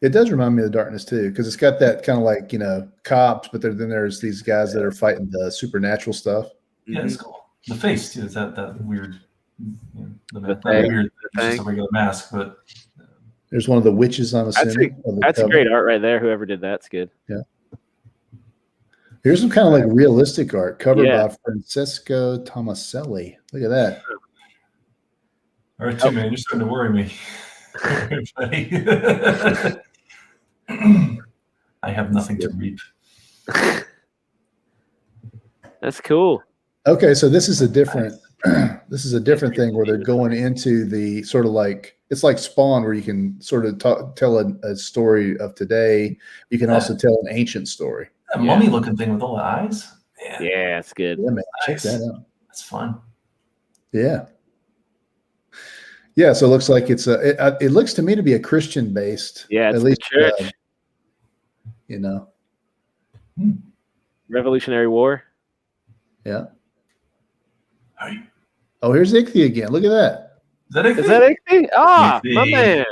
C: It does remind me of the darkness too, because it's got that kind of like, you know, cops, but then there's these guys that are fighting the supernatural stuff.
D: Yeah, it's cool. The face too. Is that weird? You know, not
B: thing.
D: weird. It's just
B: thing.
D: a regular mask, but
C: There's one of the witches on the center.
B: That's great art right there. Whoever did that's good.
C: Yeah. Here's some kind of like realistic art covered
B: Yeah.
C: by Francesco Tomaselli. Look at that.
D: All right, man, you're starting to worry me. I have nothing to reap.
B: That's cool.
C: Okay, so this is a different this is a different thing where they're going into the sort of like it's like Spawn where you can sort of tell a story of today. You can also tell an ancient story.
D: That mummy looking thing with all the eyes.
B: Yeah, that's good.
C: Yeah, man, check
D: Nice.
C: that out.
D: That's fun.
C: Yeah. Yeah, so it looks like it looks to me to be a Christian based.
B: Yeah, it's
C: at
B: the
C: least
B: church.
C: you know.
B: Revolutionary War.
C: Yeah.
D: Hey.
C: Oh, here's Ichthy again. Look at that.
D: Is that it?
B: Is that Ichthy? Ah, my
D: Ichthy.
B: man.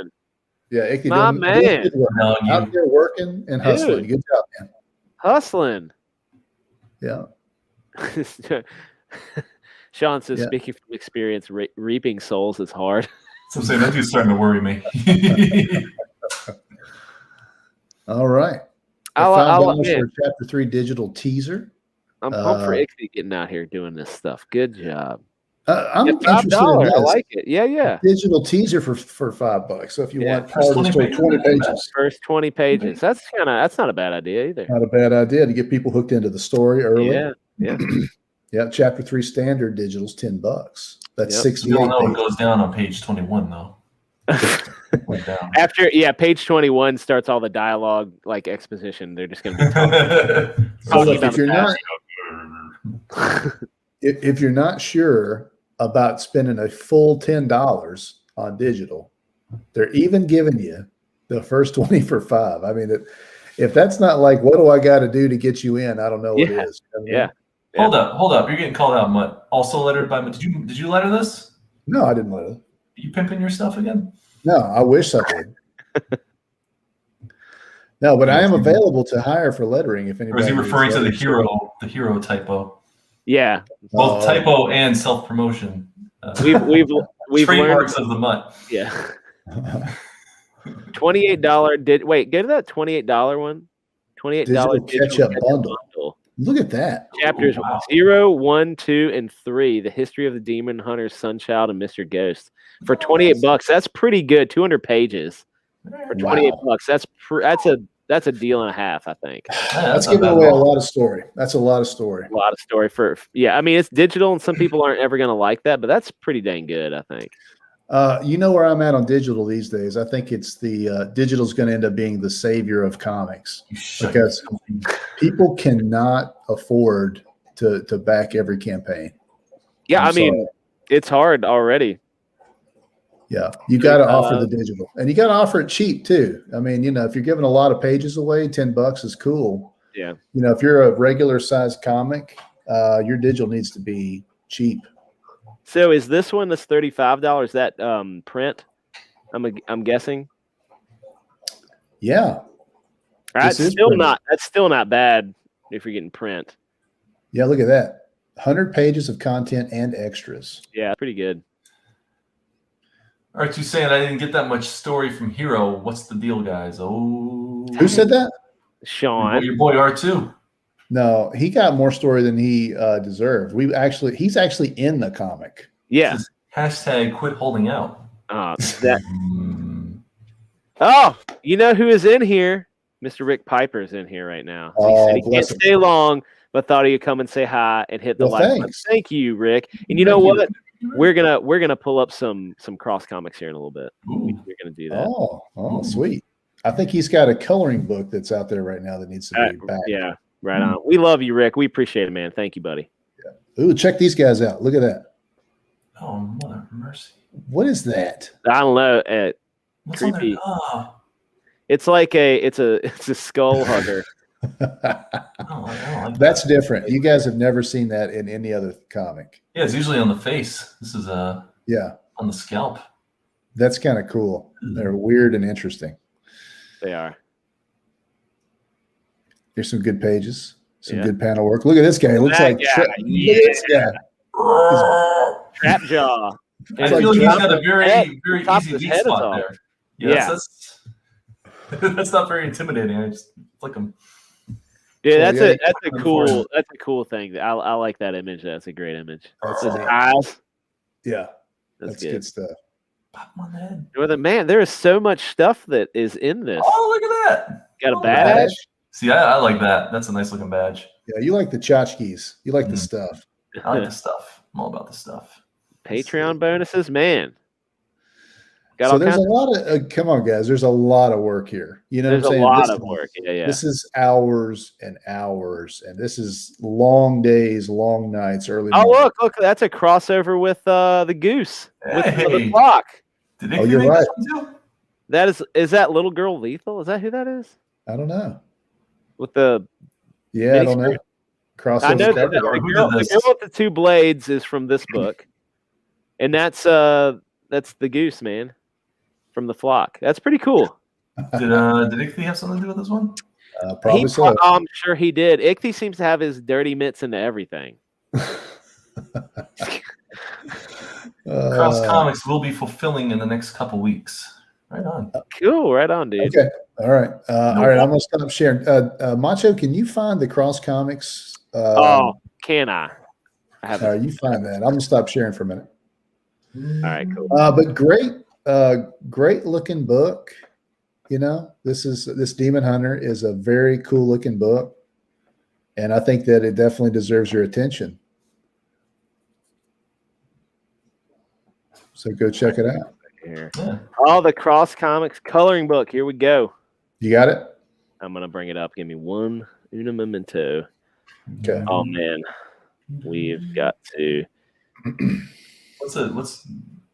C: Yeah, Ichthy
B: My
C: doing
B: man.
C: good work.
D: No,
C: Out there working and hustling. Good job, man.
B: Hustling.
C: Yeah.
B: Sean says,
C: Yeah.
B: speaking from experience, reaping souls is hard.
D: So I'm saying that dude's starting to worry me.
C: All right. $5 for a chapter 3 digital teaser.
B: I'm pumped for Ichthy getting out here doing this stuff. Good job.
C: I'm
B: Yeah,
C: interested in
B: $5.
C: this.
B: I like it. Yeah.
C: Digital teaser for $5. So if you want
D: first
C: part of the
D: 20
C: story, 20
D: pages.
C: pages.
B: First 20 pages. That's not a bad idea either.
C: Not a bad idea to get people hooked into the story early.
B: Yeah.
C: Yeah, chapter 3 standard digital's $10. That's
B: Yep.
C: 68
D: You don't know it
C: pages.
D: goes down on page 21 though. Went down.
B: After page 21 starts all the dialogue like exposition. They're just gonna be talking.
C: So look,
B: about
C: if you're
B: the
C: not if you're not sure about spending a full $10 on digital, they're even giving you the first 20 for $5. I mean, if that's not like, what do I got to do to get you in? I don't know what it is. I mean,
B: Yeah.
D: Hold up. You're getting called out, Mutt. Also lettered by Mutt. Did you letter this?
C: No, I didn't let it.
D: You pimping your stuff again?
C: No, I wish I did. No, but I am available to hire for lettering if
D: Or
C: anybody.
D: is he referring to the
C: needs
D: hero typo?
B: Yeah.
D: Both typo and self promotion.
B: We've learned.
D: Trademarks of the Mutt.
B: Yeah. $28 wait, go to that $28 one. $28
C: Digital catch-up bundle. Look at that.
B: Chapters 0, 1, 2, and 3. The history of the demon hunter, Sunchild, and Mr. Ghost. For $28, that's pretty good. 200 pages. For $28, that's a deal and a half, I think.
C: That's giving away a lot of story. That's a lot of story.
B: A lot of story for I mean, it's digital, and some people aren't ever going to like that, but that's pretty dang good, I think.
C: You know where I'm at on digital these days. I think it's the digital's going to end up being the savior of comics because people cannot afford to back every campaign.
B: Yeah,
C: I
B: mean, it's hard already.
C: Yeah, you got to offer the digital, and you got to offer it cheap too. I mean, if you're giving a lot of pages away, $10 is cool.
B: Yeah.
C: If you're a regular sized comic, your digital needs to be cheap.
B: So is this one that's $35? That print? I'm guessing.
C: Yeah.
B: That's still not bad if you're getting print.
C: Yeah, look at that. 100 pages of content and extras.
B: Yeah, pretty good.
D: Aren't you saying I didn't get that much story from Hero? What's the deal, guys? Oh,
C: Who said that?
B: Sean.
D: Your boy R2.
C: No, he got more story than he deserved. He's actually in the comic.
B: Yeah.
D: Hashtag quit holding out.
B: Oh, you know who is in here? Mr. Rick Piper's in here right now. He said he can't stay long, but thought he would come and say hi and hit the like button. Thank you, Rick. And you know what? We're gonna pull up some cross comics here in a little bit. We're gonna do that.
C: Oh, sweet. I think he's got a coloring book that's out there right now that needs to be back.
B: Yeah, right on. We love you, Rick. We appreciate it, man. Thank you, buddy.
C: Yeah. Ooh, check these guys out. Look at that.
D: Oh, mother mercy.
C: What is that?
B: I don't know. Creepy. It's like it's a skull hugger.
C: That's different. You guys have never seen that in any other comic.
D: Yeah, it's usually on the face. This is on the scalp.
C: That's kind of cool. They're weird and interesting.
B: They are.
C: Here's some good pages. Some good panel work. Look at this guy. He looks like
B: Look at
C: this guy.
B: Trap jaw.
D: I feel like he's got a very easy weak spot there.
B: Yeah.
D: That's not very intimidating. I just flick them.
B: Yeah,
C: Well,
B: that's
C: yeah,
B: a cool thing. I like that image. That's a great image.
C: That's
B: Those
C: neat.
B: eyes.
C: Yeah,
B: That's
C: that's
B: good.
C: good stuff.
D: Pop them on the head.
B: Man, there is so much stuff that is in this.
D: Oh, look at that.
B: Got a
D: Oh,
B: badge.
D: See, I like that. That's a nice looking badge.
C: Yeah, you like the tchotchkes. You like the
D: Mhm.
C: stuff.
D: I like the stuff. I'm all about the stuff.
B: Patreon bonuses, man. Got
C: So
B: all
C: there's
B: kinds
C: a lot of come on, guys. There's a lot of work here. You know
B: There's
C: what I'm
B: a
C: saying?
B: lot
C: This
B: of
C: is-
B: work. Yeah.
C: This is hours and hours, and this is long days, long nights, early.
B: Oh,
C: morning.
B: look, that's a crossover with the goose with the
D: Hey.
B: clock.
D: Did
C: Oh,
D: they
C: you're
D: make
C: right.
D: this one too?
B: That is that little girl Lethal? Is that who that is?
C: I don't know.
B: With the
C: Yeah, I don't know.
B: Miniskirt?
C: Crossover
B: I know that
C: cover.
D: Who
B: the
D: did
B: girl
D: this?
B: with the two blades is from this book, and that's the goose man from the flock. That's pretty cool.
D: Did Ichthy have something to do with this one?
C: Probably so.
B: I'm sure he did. Ichthy seems to have his dirty mitts into everything.
D: Cross Comics will be fulfilling in the next couple weeks. Right on.
B: Cool, right on, dude.
C: Okay. All right. All right. I'm gonna stop sharing. Macho, can you find the Cross Comics?
B: Oh, can I? I have.
C: All right, you find that. I'm gonna stop sharing for a minute.
B: All right, cool.
C: But great looking book. You know, this Demon Hunter is a very cool looking book, and I think that it definitely deserves your attention. So go check it out.
B: Here.
D: Yeah.
B: Oh, the Cross Comics coloring book. Here we go.
C: You got it?
B: I'm gonna bring it up. Give me una memento.
C: Okay.
B: Oh man, we've got to.
D: What's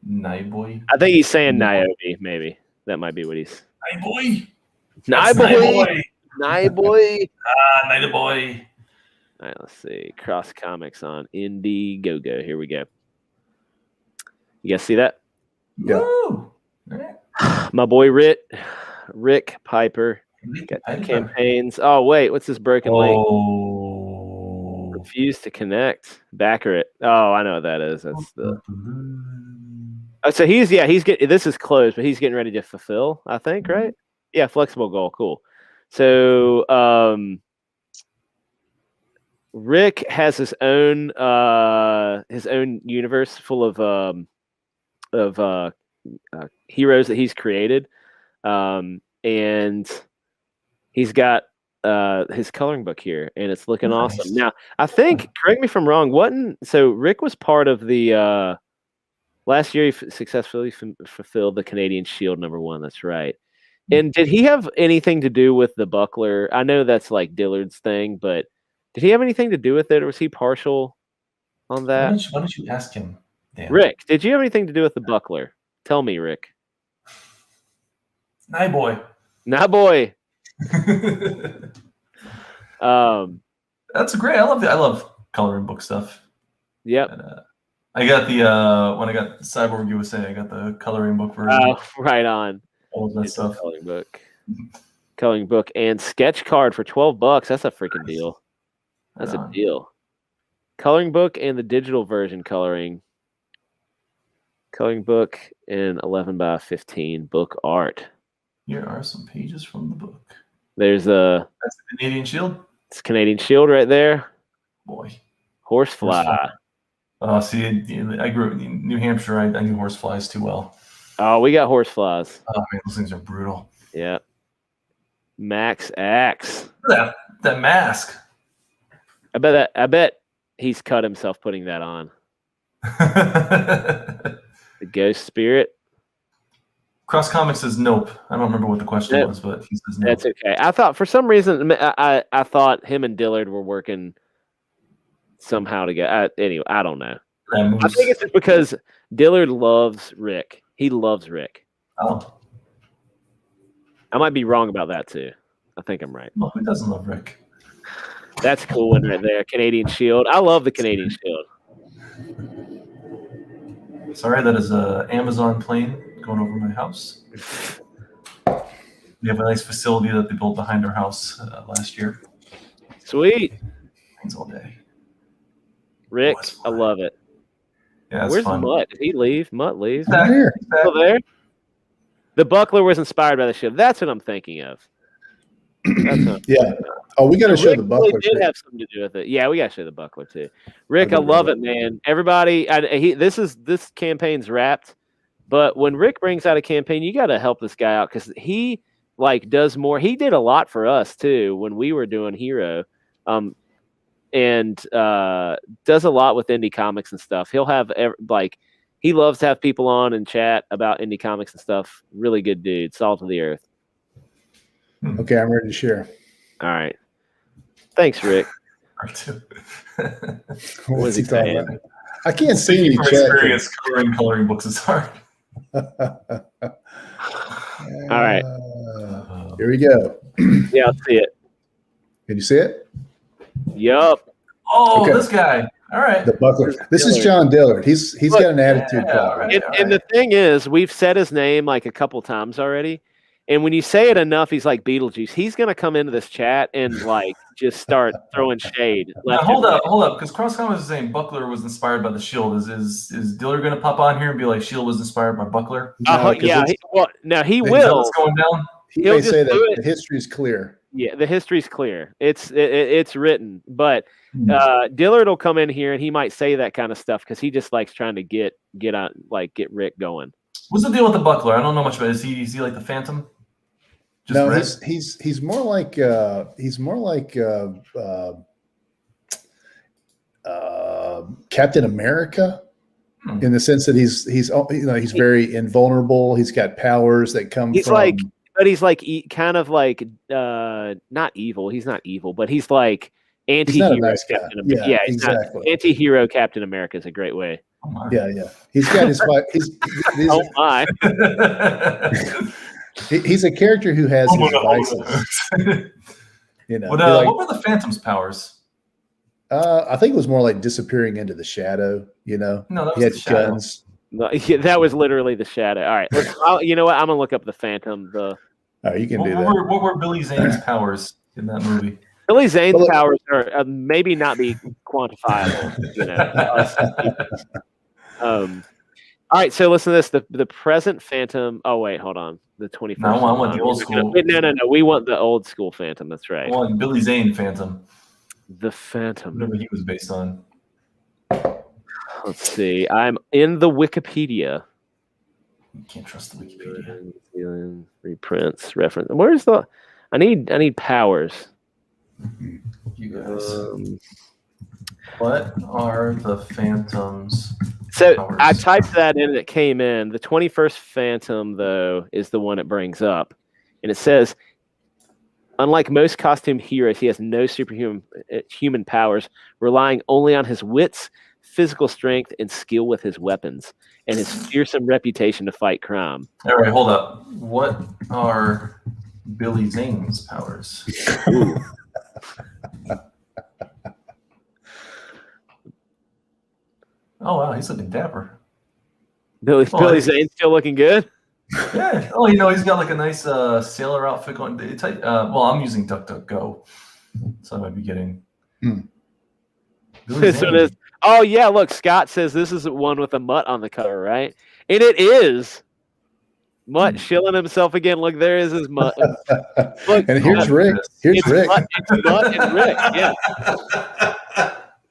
D: Naiboy?
B: I think he's saying Niobe. Maybe that might be what he's.
D: Naiboy.
B: Niobe. Niobe.
D: Naiboy.
B: All right, let's see. Cross Comics on Indiegogo. Here we go. You guys see that?
C: Yeah.
D: Woo! All right.
B: My boy Rick Piper. Got two campaigns. Oh wait, what's this broken link?
D: Oh.
B: Refuse to connect. Backer it. Oh, I know what that is. That's the. Oh, so he's getting. This is closed, but he's getting ready to fulfill. I think, right? Yeah, flexible goal. Cool. So, Rick has his own universe full of heroes that he's created, and he's got his coloring book here, and it's looking
D: Nice.
B: awesome. Now, I think, correct me if I'm wrong. So Rick was part of the last year. He successfully fulfilled the Canadian Shield #1. That's right. And did he have anything to do with the buckler? I know that's like Dillard's thing, but did he have anything to do with it, or was he partial on that?
D: Why don't you ask him, Dan?
B: Rick, did you have anything to do with the buckler? Tell me, Rick.
D: Naiboy.
B: Nah, boy.
D: That's great. I love coloring book stuff.
B: Yep.
D: And, I got the when I got Cyborg USA, I got the coloring book version.
B: Oh, right on.
D: All of that
B: It's a
D: stuff.
B: coloring book and sketch card for $12. That's a freaking deal. That's
D: Right
B: a
D: on.
B: deal. Coloring book and the digital version coloring book in 11x15 book art.
D: Here are some pages from the book.
B: There's
D: That's the Canadian Shield.
B: it's Canadian Shield right there.
D: Boy.
B: Horsefly.
D: See, I grew up in New Hampshire. I knew horseflies too well.
B: Oh, we got horseflies.
D: Oh man, those things are brutal.
B: Yeah. Max Axe.
D: Look at that mask.
B: I bet he's cut himself putting that on. The ghost spirit.
D: Cross Comics says nope. I don't remember what the question
B: Nope.
D: was, but he says nope.
B: That's okay. I thought for some reason I thought him and Dillard were working somehow together. Anyway, I don't know.
D: That moves.
B: I think it's just because Dillard loves Rick. He loves Rick.
D: Oh,
B: I might be wrong about that too. I think I'm right.
D: well, who doesn't love Rick?
B: That's a cool one right there. Canadian Shield. I love the Canadian Shield.
D: Sorry, that is a Amazon plane going over my house. We have a nice facility that they built behind our house last year.
B: Sweet.
D: Rains all day.
B: Rick,
D: Oh, it's
B: I
D: fun.
B: love it.
D: Yeah, it's
B: Where's
D: fun.
B: Mutt? Did he leave? Mutt leave?
D: Back.
C: Here.
D: Back.
B: Still there? The buckler was inspired by the shield. That's what I'm thinking of. That's what
C: Yeah. Oh, we got to show
B: Rick
C: the buckler.
B: really did
C: too.
B: have something to do with it. Yeah, we got to show the buckler too. Rick,
C: I
B: I
C: do
B: love
C: love
B: it, man. Everybody, this campaign's wrapped, but when Rick brings out a campaign, you got to help this guy out because he does more. He did a lot for us too when we were doing Hero, and does a lot with indie comics and stuff. He'll have he loves to have people on and chat about indie comics and stuff. Really good dude, salt of the earth.
C: Okay, I'm ready to share.
B: All right. Thanks, Rick.
C: What's he
B: he
C: talking
B: saying?
C: about? I can't see
D: Speaking
C: any
D: from
C: chat.
D: experience, coloring books is hard.
B: All right.
C: Here we go.
B: Yeah, I'll see it.
C: Can you see it?
B: Yup.
D: Oh,
C: Okay.
D: this guy. All right.
C: The buckler. This is John Dillard. He's
B: Look,
C: got an attitude
D: yeah,
C: problem.
D: right.
B: And the thing is, we've said his name like a couple times already. And when you say it enough, he's like Beetlejuice. He's going to come into this chat and like just start throwing shade.
D: Now, hold up, because CrossCom was saying Buckler was inspired by the Shield. Is Diller going to pop on here and be like Shield was inspired by Buckler?
C: No, 'cause
B: Yeah.
C: it's-
B: He
D: Is that
B: will.
D: what's going down?
C: He
B: He'll
C: may
B: just
C: say
B: do
C: that
B: it.
C: the history is clear.
B: Yeah, the history's clear. It's written. But
D: Hmm.
B: Dillard will come in here and he might say that kind of stuff because he just likes trying to get Rick going.
D: What's the deal with the Buckler? I don't know much about it. Is he like the Phantom? Just
C: No,
D: red?
C: he's more like Captain America
D: Hmm.
C: in the sense that he's very invulnerable. He's got powers that come
B: He's
C: from
B: but he's like kind of like not evil. He's not evil, but he's like
C: he's not a
B: anti-hero
C: nice guy.
B: Captain America.
C: Yeah,
B: he's not-
C: exactly.
B: Anti-hero Captain America is a great way.
D: Oh, my.
C: Yeah. He's got his
B: Oh my!
C: he's a character who has his vices. You know,
D: What were the Phantom's powers?
C: I think it was more like disappearing into the shadow. You know,
D: No, that
C: he
D: was
C: had
D: the Shadow.
C: guns.
B: No, yeah, that was literally the shadow. All right, you know what? I'm gonna look up the Phantom.
C: Oh, you can
D: What,
C: do
D: what
C: that.
D: were, what were Billy Zane's powers in that movie?
B: Billy Zane's
C: Well,
B: powers are maybe not be quantifiable. You know. All right, so listen to this. The present Phantom. Oh wait, hold on. The 21st.
D: No, I want the old school.
B: Wait, no. We want the old school Phantom. That's right.
D: One Billy Zane Phantom,
B: The Phantom.
D: whatever he was based on.
B: Let's see. I'm in the Wikipedia.
D: You can't trust the Wikipedia.
B: New Zealand reprints reference. Where's the? I need powers.
D: You guys. What are the Phantoms?
B: So
D: Powers.
B: I typed that in and it came in. The 21st Phantom, though, is the one it brings up. And it says, unlike most costume heroes, he has no superhuman human powers, relying only on his wits, physical strength, and skill with his weapons, and his fearsome reputation to fight crime.
D: All right, hold up. What are Billy Zane's powers? Oh wow, he's looking dapper.
B: Billy Zane's still looking good.
D: Yeah. Oh, he's got like a nice sailor outfit going. Well, I'm using DuckDuckGo, so I might be getting.
C: Hmm.
D: Billy
B: This
D: Zane.
B: one is. Oh yeah, look, Scott says this is the one with a Mutt on the cover, right? And it is. Mutt shilling himself again. Look, there is his Mutt. Look,
C: And here's Rick. Here's
B: it's
C: Rick.
B: Mutt and Rick. Yeah,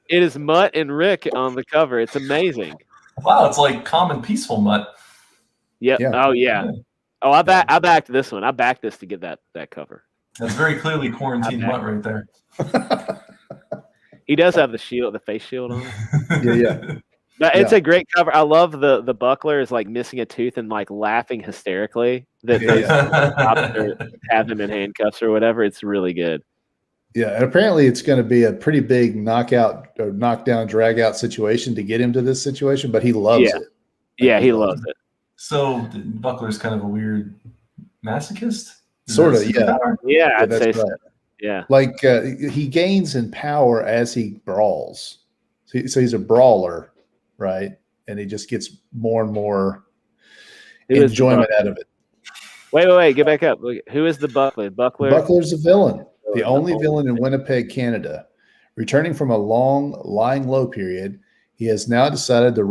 B: it is Mutt and Rick on the cover. It's amazing.
D: Wow, it's like calm and peaceful Mutt.
B: Yep.
C: Yeah.
B: Oh yeah. Oh, I backed this one. I backed this to get that cover.
D: That's very clearly quarantine Mutt right there.
B: He does have the shield, the face shield on.
C: Yeah.
B: But it's a great cover. I love the buckler is like missing a tooth and like laughing hysterically that those cops have him in handcuffs or whatever. It's really good.
C: Yeah, and apparently it's going to be a pretty big knockout or knockdown, drag out situation to get him to this situation, but he loves it.
B: Yeah, he loves it.
D: So Buckler's kind of a weird masochist?
C: Sort of,
D: Is that
C: yeah.
D: superpower?
B: Yeah, I'd
C: that's
B: say
C: right.
B: so. Yeah.
C: Like he gains in power as he brawls. So he's a brawler, right? And he just gets more and more enjoyment out of it.
B: Wait, get back up. Look, who is the Buckler?
C: Buckler's a villain, the only villain in Winnipeg, Canada. Returning from a long lying low period, he has now decided the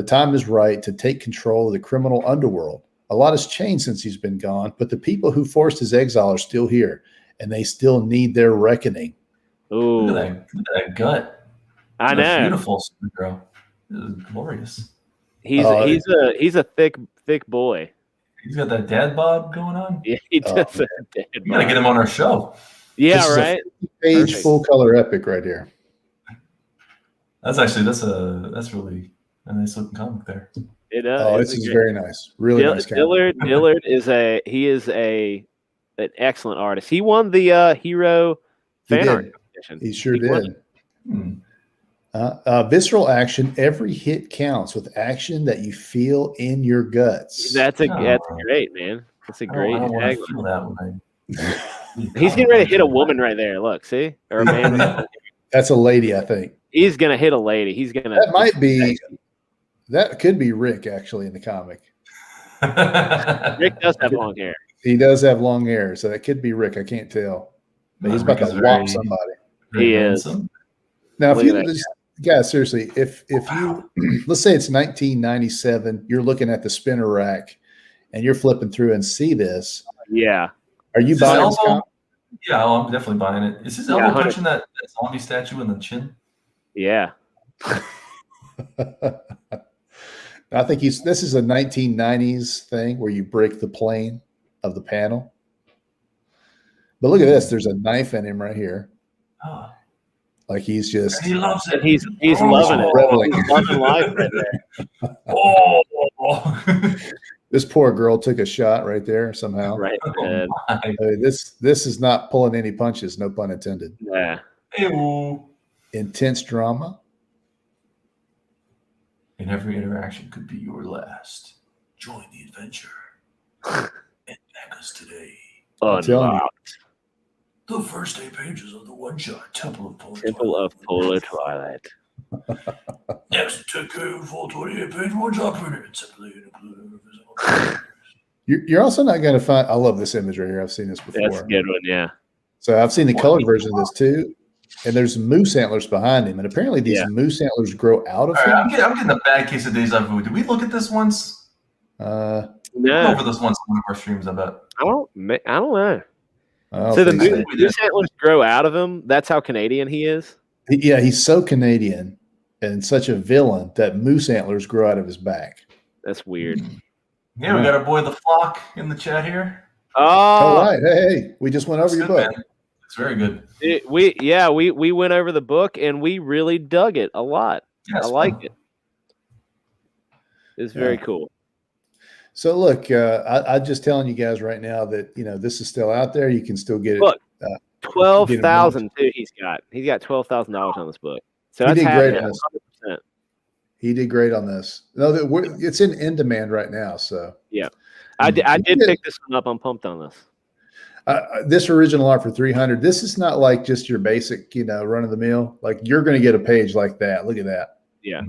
C: time is right to take control of the criminal underworld. A lot has changed since he's been gone, but the people who forced his exile are still here, and they still need their reckoning.
B: Ooh,
D: Look at that gut.
B: I
D: That's
B: know.
D: beautiful, Supergirl. It is glorious.
B: He's a thick boy.
D: He's got that dad bod going on.
B: Yeah, he does.
C: Oh,
D: We gotta get him on our show.
B: Yeah,
C: This is
B: right.
C: Page
B: Perfect.
C: full color epic right here.
D: That's really a nice looking comic there.
B: It does.
C: Oh,
B: It's
C: this
B: a
C: is
B: great-
C: very nice. Really nice comic.
B: Dillard is an excellent artist. He won the hero
C: He
B: fan
C: did.
B: art competition.
C: He sure
B: He won
C: did.
D: Hmm.
C: Visceral action. Every hit counts with action that you feel in your guts.
B: That's
D: Oh.
B: great, man. That's a
D: I
B: great.
D: don't want to
B: tagline.
D: feel that when
B: He's getting ready to hit a woman right there. Look, see, or a man.
C: That's a lady, I think.
B: He's gonna hit a lady. He's gonna.
C: That might be. That could be Rick actually in the comic.
B: Rick does have long hair.
C: He does have long hair, so that could be Rick. I can't tell, but he's about
D: Rick
C: to
D: is
C: whop
D: very-
C: somebody.
B: He is.
D: handsome.
C: Now, if
B: Look
C: you
B: at that
C: just, guys, seriously, if you let's say it's 1997, you're looking at the spinner rack, and you're flipping through and see this.
B: Yeah.
C: Are you
D: Is his
C: buying this
D: elbow-
C: comic?
D: Yeah, I'm definitely buying it. Is his
B: Yeah,
D: elbow
B: 100.
D: punching that zombie statue in the chin?
B: Yeah.
C: I think this is a 1990s thing where you break the plane of the panel. But look at this. There's a knife in him right here.
D: Oh,
C: Like he's just
D: he loves it.
B: And he's
D: Oh,
B: loving it.
C: reveling.
B: He's loving life right there.
D: Oh,
C: this poor girl took a shot right there somehow.
B: Right.
D: oh my.
C: I mean, this is not pulling any punches, no pun intended.
B: Yeah.
D: Ew.
C: Intense drama.
D: And every interaction could be your last. Join the adventure. And back us today.
C: I'm telling you.
B: Unlocked.
D: The first 8 pages of the one-shot Temple of Polar
B: Temple of Polar Twilight.
D: Next, take care of full 28-page one-shot printed. Simply include.
C: You're also not going to find. I love this image right here. I've seen this
B: That's a
C: before.
B: good one. Yeah.
C: So I've seen the colored version of this too. And there's moose antlers behind him, and apparently these
B: Yeah.
C: moose antlers grow out of
D: All right,
C: him.
D: I'm getting a bad case of deja vu. Did we look at this once? We went
B: No,
D: over this once on one of our streams, I bet.
B: I don't know.
C: I don't
B: So the
C: think so.
B: moose antlers grow out of him. That's how Canadian he is.
C: Yeah, he's so Canadian and such a villain that moose antlers grow out of his back.
B: That's weird.
D: Yeah, we got our boy the Flock in the chat here.
C: Oh,
B: Oh,
C: right. Hey, we just went over
D: It's
C: your
D: good,
C: book.
D: man. It's very good.
B: we went over the book and we really dug it a lot.
D: Yeah,
B: I
D: it's
B: like
D: fun.
B: it. It's very
C: Yeah.
B: cool.
C: So look, I'm just telling you guys right now that this is still out there. You can still get it.
B: Look,
C: Get him
B: 12,000 too. He's got $12,000 on this book. So
C: He
B: that's
C: did
B: half
C: great
B: it,
C: on this.
B: 100%.
C: He did great on this. No, it's in demand right now. So
B: I did
C: Yeah.
B: pick this one up. I'm pumped on this.
C: this original art for 300. This is not like just your basic, run of the mill. Like you're going to get a page like that. Look at that.
B: Yeah.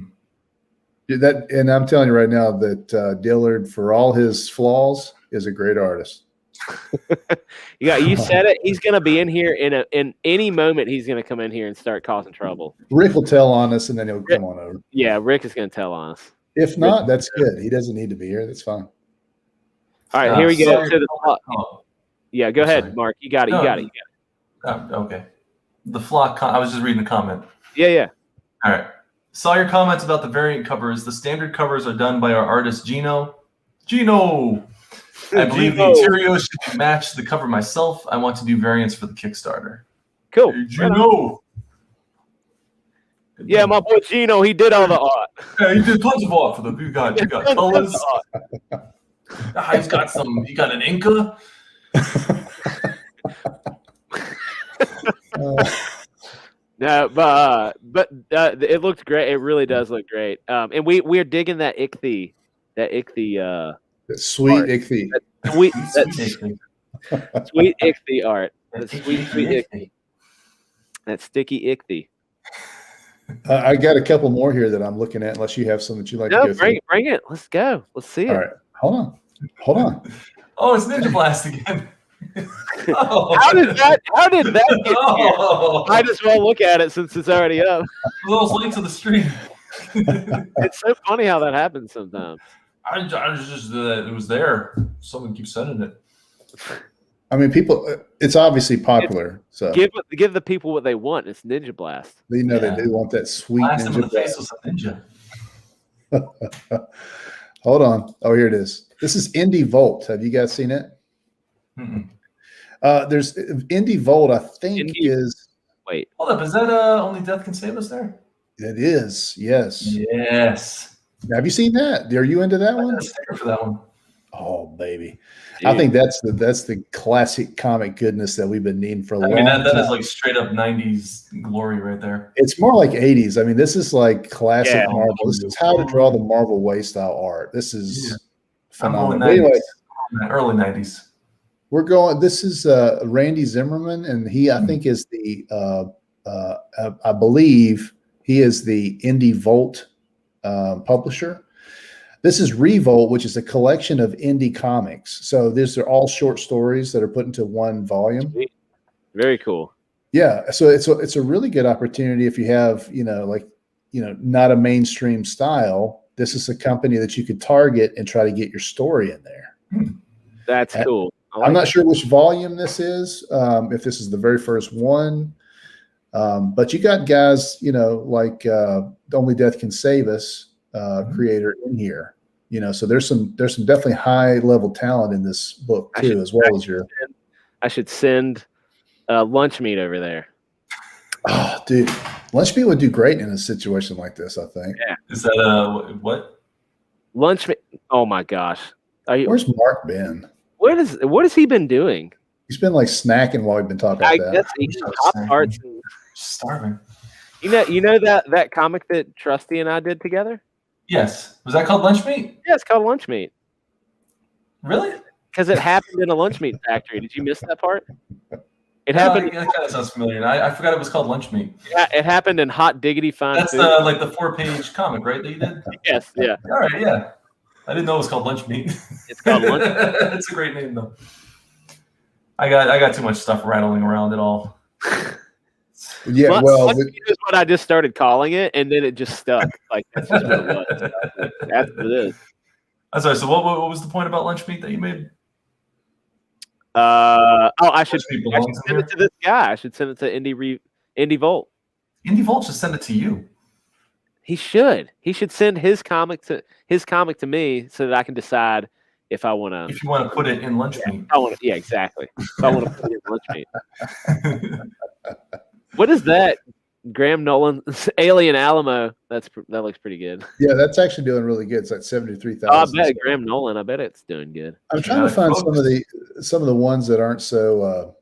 C: That, and I'm telling you right now that Dillard, for all his flaws, is a great artist.
B: You said it. He's going to be in here in any moment. He's going to come in here and start causing trouble.
C: Rick will tell on us, and then he'll come on over.
B: Yeah, Rick is going to tell on us.
C: If not, that's good. He doesn't need to be here. That's fine.
B: All right, here we go.
D: Sorry.
B: To the
D: Oh,
B: yeah, go
D: I'm
B: ahead,
D: sorry.
B: Mark. You got it.
D: No,
B: You got it.
D: okay. The Flock. I was just reading the comment.
B: Yeah.
D: All right. Saw your comments about the variant covers. The standard covers are done by our artist Gino. I believe the
B: Gino.
D: interior should match the cover myself. I want to do variants for the Kickstarter.
B: Cool.
D: Hey,
B: Right on.
D: Gino.
B: Yeah, my boy Gino, he did all the art.
D: Yeah, you did tons of art for them. You got colors.
B: Art.
D: He's got some. You got an Inca.
B: No, but it looked great. It really does look great. And we're digging that ichthy.
C: That sweet
B: Art.
C: ichthy.
B: Sweet,
D: Sweet
B: that sweet ichthy art. That sweet
D: Inca.
B: ichthy. That sticky ichthy.
C: I got a couple more here that I'm looking at. Unless you have some that you'd like to
B: No,
C: go
B: bring it. Let's go. Let's see
C: through.
B: it.
C: All right, hold on.
D: Oh, it's Ninja Blast again. Oh.
B: How did that get here?
D: Oh,
B: Might as well look at it since it's already up.
D: those links to the stream.
B: It's so funny how that happens sometimes.
D: I was just it was there. Someone keeps sending it.
C: I mean, people. It's obviously popular, so
B: Give the people what they want. It's Ninja Blast.
C: they know
D: Yeah.
C: they do want that sweet
D: Blast him in
C: ninja
D: the face
C: blast.
D: with a ninja.
C: Hold on. Oh, here it is. This is Indie Volt. Have you guys seen it?
D: Mm-mm.
C: There's Indie Volt. I think
B: Indie-
C: is
B: Wait,
D: Hold up, is that Only Death Can Save Us there?
C: it is. Yes.
D: Yes.
C: Have you seen that? Are you into that
D: I got
C: one?
D: a sticker for that one.
C: Oh, baby.
B: dude.
C: I think that's the classic comic goodness that we've been needing for a
D: I
C: long
D: mean,
C: time.
D: that is like straight up 90s glory right there.
C: It's more like 80s. I mean, this is like classic
B: Yeah.
C: Marvel. This is how to draw the Marvel way style art. This is
D: I'm going
C: phenomenal. But anyway,
D: 90s. Early 90s.
C: we're going. This is Randy Zimmerman, and he, I think, is the. I believe he is the Indie Volt publisher. This is Revolt, which is a collection of indie comics. So these are all short stories that are put into one volume.
B: Very cool.
C: Yeah, so it's a really good opportunity if you have not a mainstream style. This is a company that you could target and try to get your story in there.
B: That's cool. I like
C: I'm not
B: it.
C: sure which volume this is, if this is the very first one, but you got guys, like Only Death Can Save Us creator in here. So there's some definitely high level talent in this book too, as well as your.
B: I should send lunch meat over there.
C: Oh, dude, Lunch Meat would do great in a situation like this. I think.
B: Yeah.
D: Is that what?
B: Lunch meat. Oh my gosh.
C: Where's Mark been?
B: What has he been doing?
C: He's been like snacking while we've been talking
B: I
C: about that.
B: guess eating
D: I'm
B: Pop
D: sorry.
B: Tarts.
D: Starving.
B: You know that comic that Trusty and I did together?
D: Yes. Was that called Lunch Meat?
B: Yeah, it's called Lunch Meat
D: Really?
B: because it happened in a lunch meat factory. Did you miss that part? It
D: No,
B: happened.
D: that kind of sounds familiar. I forgot it was called Lunch Meat.
B: It happened in Hot Diggity Fine
D: That's
B: Food.
D: like the 4-page comic, right? That you did.
B: Yes, yeah.
D: All right, yeah. I didn't know it was called Lunch Meat.
B: It's called Lunch.
D: It's a great name though. I got too much stuff rattling around it all.
C: Yeah,
B: Lunch
C: well,
B: meat is what I just started calling it, and then it just stuck. Like that's just what it was. That's what it is.
D: I'm sorry. So what was the point about Lunch Meat that you made?
B: I should
D: Lunch Meat belongs in
B: send it
D: here?
B: to this guy. I should send it to Indie Volt.
D: Indie Volt should send it to you.
B: He should. He should send his comic to me so that I can decide if I want to.
D: If you want to put it in Lunch Meat.
B: Yeah, exactly. If I want to put it in lunch meat. What is that? Graham Nolan's Alien Alamo. That looks pretty good.
C: yeah, that's actually doing really good. It's like 73,000.
B: I bet Graham Nolan. I bet it's doing good.
C: I'm trying to find some of the ones that aren't so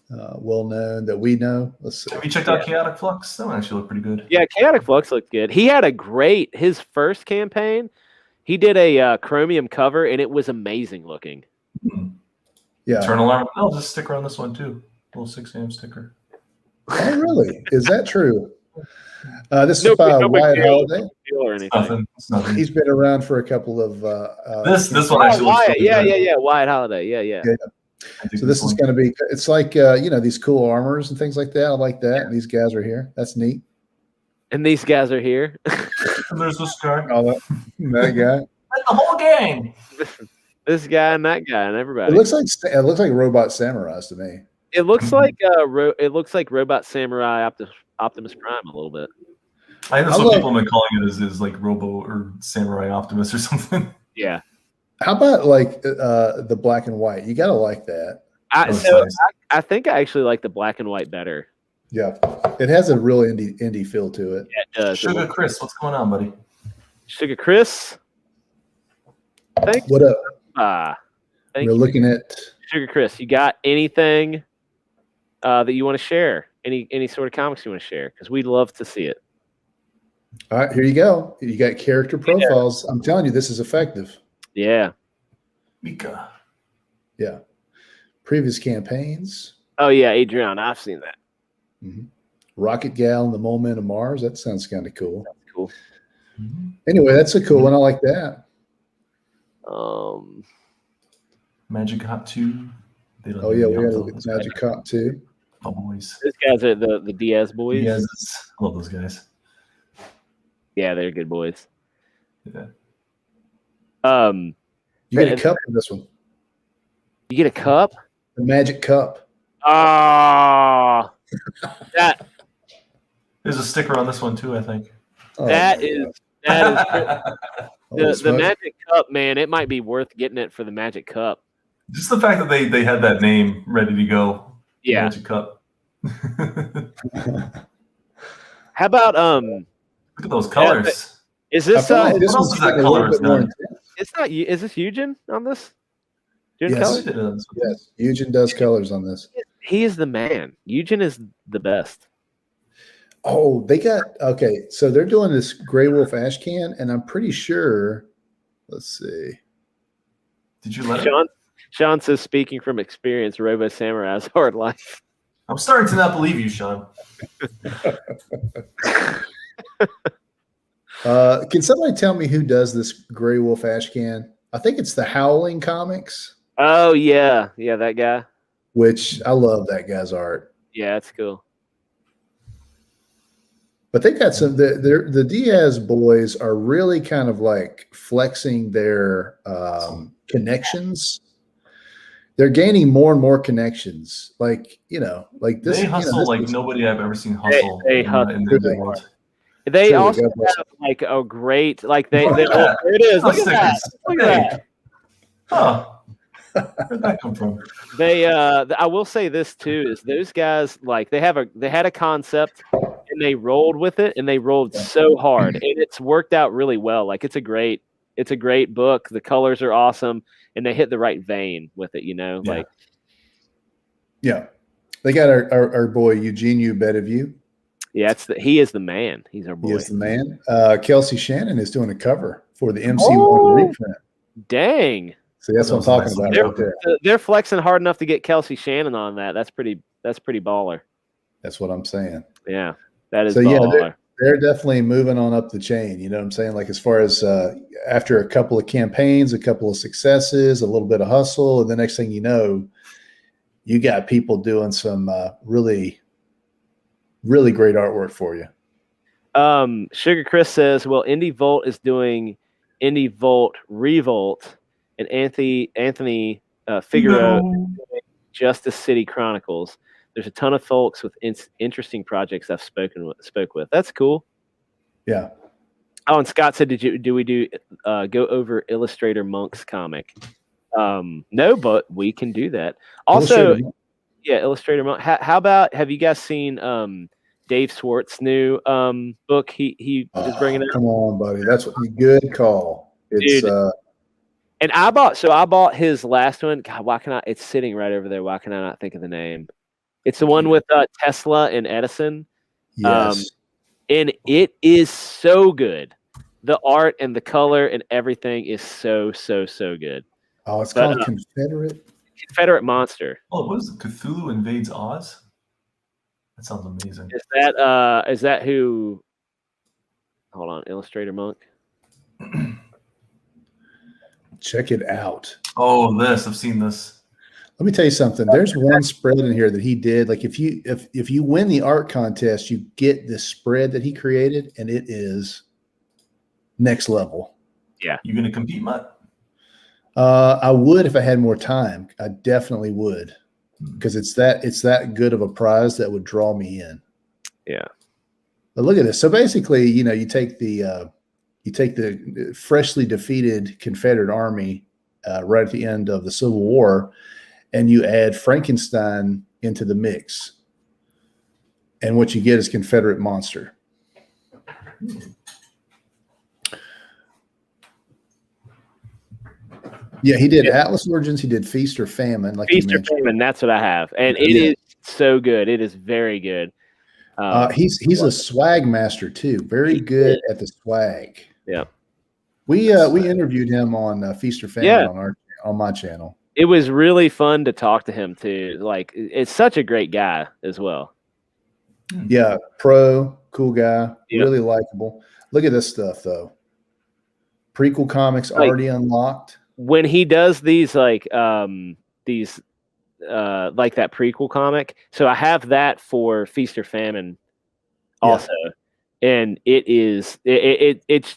C: well known that we know. Let's see.
D: Have you checked out Chaotic Flux? That one actually looked pretty good.
B: Yeah, Chaotic Flux looked good. He had his first campaign. He did a chromium cover, and it was amazing looking.
C: Yeah.
D: Eternal Armor. I'll just sticker on this one too. Little 6 a.m. sticker.
C: Oh, really? Is that true? This is by Wyatt Holiday.
B: Or anything.
D: It's nothing.
C: He's been around for a couple of.
D: This one actually looks
B: Wyatt.
D: really good.
B: Yeah. Wyatt Holiday. Yeah.
D: I think
C: So this is
D: one-
C: going to be. It's like these cool armors and things like that. I like that. And these guys are here. That's neat.
B: And these guys are here.
D: And there's this guy.
C: All that guy.
D: That's the whole gang.
B: This guy and that guy and everybody.
C: It looks like Robot Samurais to me.
B: It looks like Robot Samurai Optimus Prime a little bit.
D: I think that's
C: I
D: what
C: love-
D: people have been calling it is like Robo or Samurai Optimus or something.
B: Yeah.
C: How about like the black and white? You got to like that.
D: That's nice.
B: I think I actually like the black and white better.
C: Yeah, it has a real indie feel to it.
B: Yeah, it does.
D: Sugar Chris, what's going on, buddy?
B: Sugar Chris. Thank
C: What up?
B: thank
C: We're
B: you.
C: looking at.
B: Sugar Chris, you got anything that you want to share? Any sort of comics you want to share? Because we'd love to see it.
C: All right, here you go. You got character profiles. I'm telling you, this is effective.
B: Yeah.
D: Mika.
C: Yeah. Previous campaigns.
B: Oh yeah, Adrian, I've seen that.
C: Rocket Gal and the Mole Man of Mars. That sounds kind of cool.
B: Cool.
C: Anyway, that's a cool one. I like that.
D: Magic Hop 2. They don't
C: Oh yeah,
D: do
C: we got to
D: the
C: look at Magic Cop too.
D: Oh, boys.
B: Those guys are the Diaz boys.
D: Yes, I love those guys.
B: Yeah, they're good boys.
D: Yeah.
B: Um,
C: You get a cup for this one.
B: you get a cup.
C: The magic cup.
B: Ah, that
D: There's a sticker on this one too, I think.
C: Oh,
B: that
C: my
B: is
C: God. Holy
B: the
C: smokes.
B: magic cup, man. It might be worth getting it for the magic cup.
D: Just the fact that they had that name ready to go.
B: Yeah.
D: Magic Cup.
B: How about
D: Look at those colors.
B: Is
C: I
B: this
C: feel like this
D: what else
C: one's
D: is that
C: getting a
D: color
C: little bit
D: is
C: more
D: done?
C: intense.
B: it's not is this Eugen on this? Doing
C: Yes.
B: colors?
D: It is.
C: Yes, Eugen does colors on this.
B: He is the man. Eugen is the best.
C: Oh, they got okay. So they're doing this Grey Wolf ash can, and I'm pretty sure. Let's see.
D: Did you let it?
B: Sean says, speaking from experience, Robo Samurai's hard life.
D: I'm starting to not believe you, Sean.
C: Can somebody tell me who does this Grey Wolf ash can? I think it's the Howling Comics,
B: Oh yeah, that guy.
C: which I love that guy's art.
B: Yeah, that's cool.
C: But they got some. The Diaz boys are really kind of like flexing their connections. They're gaining more and more connections. Like like this.
D: They hustle
C: this
D: like
C: is-
D: nobody I've ever seen hustle
B: They
D: in
B: hustle.
D: the world.
B: They
C: Truly,
B: also
C: God bless
B: have like a great like they
D: Look at that.
B: there it is. Look at
D: Stickers.
B: that. Look at
D: Hey.
B: that.
D: Huh. Where'd that come from?
B: They I will say this too is those guys like they had a concept and they rolled with it and they rolled so hard and it's worked out really well. Like it's a great book. The colors are awesome and they hit the right vein with it,
D: Yeah.
B: like
C: Yeah, they got our boy Eugenio Bediview.
B: yeah, he is the man. He's our
C: He
B: boy.
C: is the man. Kelsey Shannon is doing a cover for the MC1
B: Oh.
C: reprint.
B: Dang.
C: See, that's what I'm talking about
B: They're,
C: right there.
B: they're flexing hard enough to get Kelsey Shannon on that. That's pretty baller.
C: That's what I'm saying.
B: Yeah. That is
C: So yeah,
B: baller.
C: they're definitely moving on up the chain. You know what I'm saying? Like as far as after a couple of campaigns, a couple of successes, a little bit of hustle, and the next thing you know, you got people doing some really, really great artwork for you.
B: Sugar Chris says, well, Indie Volt is doing Indie Volt Revolt and Anthony Figaro Justice City Chronicles. There's a ton of folks with interesting projects I've spoke with. That's cool.
C: Yeah.
B: Oh, and Scott said, do we go over Illustrator Monk's comic? No, but we can do that. Also, Illustrator Monk. How about, have you guys seen Dave Swartz's new book he is bringing out?
C: Come on, buddy. That's a good call. It's
B: Dude. And I bought his last one. God, it's sitting right over there. Why can I not think of the name? It's the one with Tesla and Edison.
C: yes.
B: And it is so good. The art and the color and everything is so good.
C: Oh, it's called
B: Confederate Monster.
D: Oh, what is it? Cthulhu Invades Oz? That sounds amazing.
B: Is that who? Hold on, Illustrator Monk.
C: Check it out.
D: Oh, I've seen this.
C: Let me tell you something. There's one spread in here that he did. Like if you win the art contest, you get this spread that he created, and it is next level.
B: Yeah.
D: You gonna compete, Mutt?
C: I would if I had more time. I definitely would, because it's that good of a prize that would draw me in.
B: Yeah.
C: But look at this. So basically, you take the freshly defeated Confederate army right at the end of the Civil War, and you add Frankenstein into the mix, and what you get is Confederate Monster. Yeah, he did Atlas Origins. He did Feast or Famine. Like
B: Feast or Famine. That's what I have, and it is so good. It is very good.
C: He's a swag master too. Very good at the swag.
B: Yeah.
C: We interviewed him on Feast or Famine on my channel.
B: It was really fun to talk to him too. Like, it's such a great guy as well.
C: Yeah, cool guy, really likable. Look at this stuff though. Prequel comics already unlocked.
B: When he does these like that prequel comic, so I have that for Feast or Famine also. and it's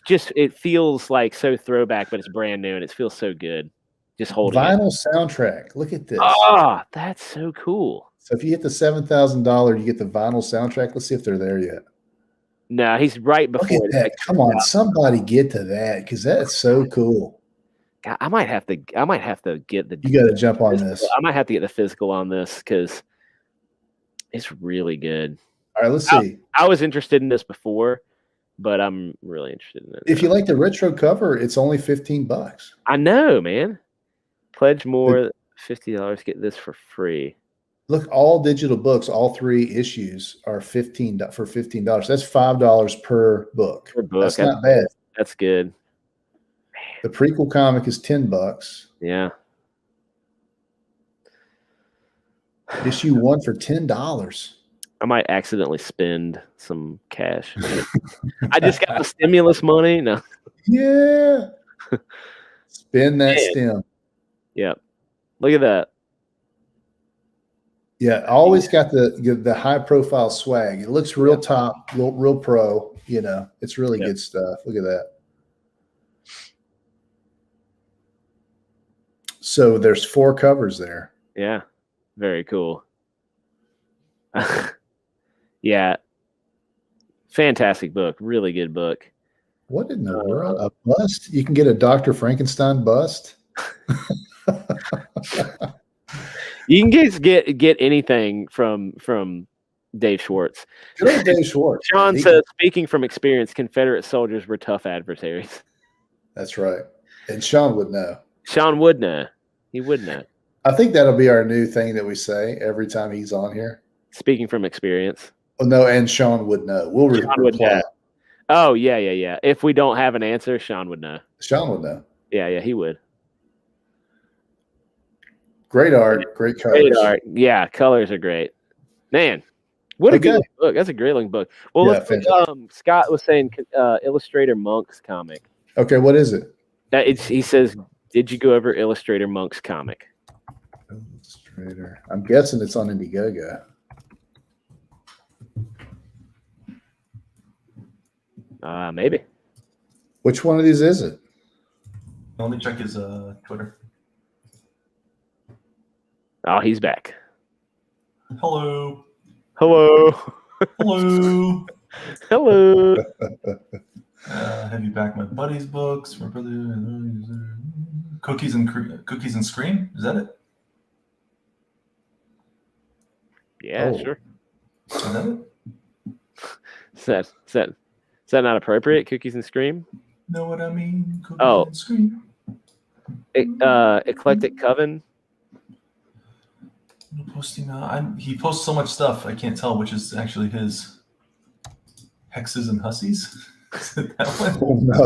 B: just it feels like so throwback, but it's brand new and it feels so good. Just holding it.
C: Vinyl soundtrack. Look at this.
B: Ah, that's so cool.
C: So if you hit the $7,000, you get the vinyl soundtrack. Let's see if they're there yet.
B: No, he's right
C: Look
B: before
C: at that. Come on, somebody get to that because that's so cool.
B: God, I might have to get the.
C: You got to jump on
B: physical.
C: this.
B: I might have to get the physical on this because it's really good.
C: All right, let's see.
B: I was interested in this before, but I'm really interested in it.
C: If you like the retro cover, it's only $15.
B: I know, man. Pledge more $50. Get this for free.
C: Look, all digital books, all 3 issues are $15 for $15. That's $5 per book.
B: Per book.
C: That's not bad.
B: That's good.
C: The prequel comic is $10.
B: Yeah.
C: Issue 1 for $10.
B: I might accidentally spend some cash. I just got the stimulus money. No.
C: Yeah. Spend that stem.
B: Yep. Look at that.
C: Yeah, always got the high profile swag. It looks real top, real pro. You know, it's really good stuff. Look at that. So there's 4 covers there.
B: Yeah, very cool. Yeah, fantastic book. Really good book.
C: What in the world? A bust? You can get a Dr. Frankenstein bust.
B: You can get anything from Dave Schwartz.
C: Good old Dave Schwartz.
B: Sean says, speaking from experience, Confederate soldiers were tough adversaries.
C: That's right. And Sean would know.
B: Sean would know. He would know.
C: I think that'll be our new thing that we say every time he's on here.
B: Speaking from experience.
C: Oh, no, and Sean would know. We'll reply.
B: Oh, yeah. If we don't have an answer, Sean would know.
C: Sean would know.
B: Yeah, he would.
C: Great art, great colors.
B: Great art. Yeah, colors are great. Man, what a good book. That's a great looking book. Well,
C: Yeah,
B: let's Scott was saying Illustrator Monk's comic.
C: Okay, what is it?
B: He says, did you go over Illustrator Monk's comic?
C: Illustrator. I'm guessing it's on Indiegogo.
B: Maybe.
C: Which one of these is it?
D: Let me check his Twitter.
B: Oh, he's back.
D: Hello.
B: Hello.
D: Hello.
B: Hello.
D: Have you back my buddy's books? My brother. Cookies and Scream. Is that it?
B: Yeah, sure.
D: Is that it?
B: Is that not appropriate? Cookies and Scream?
D: Know what I mean? Cookies and Scream.
B: Eclectic Coven.
D: Posting. He posts so much stuff. I can't tell which is actually his. Hexes and Hussies. Is it that one?
C: Oh no!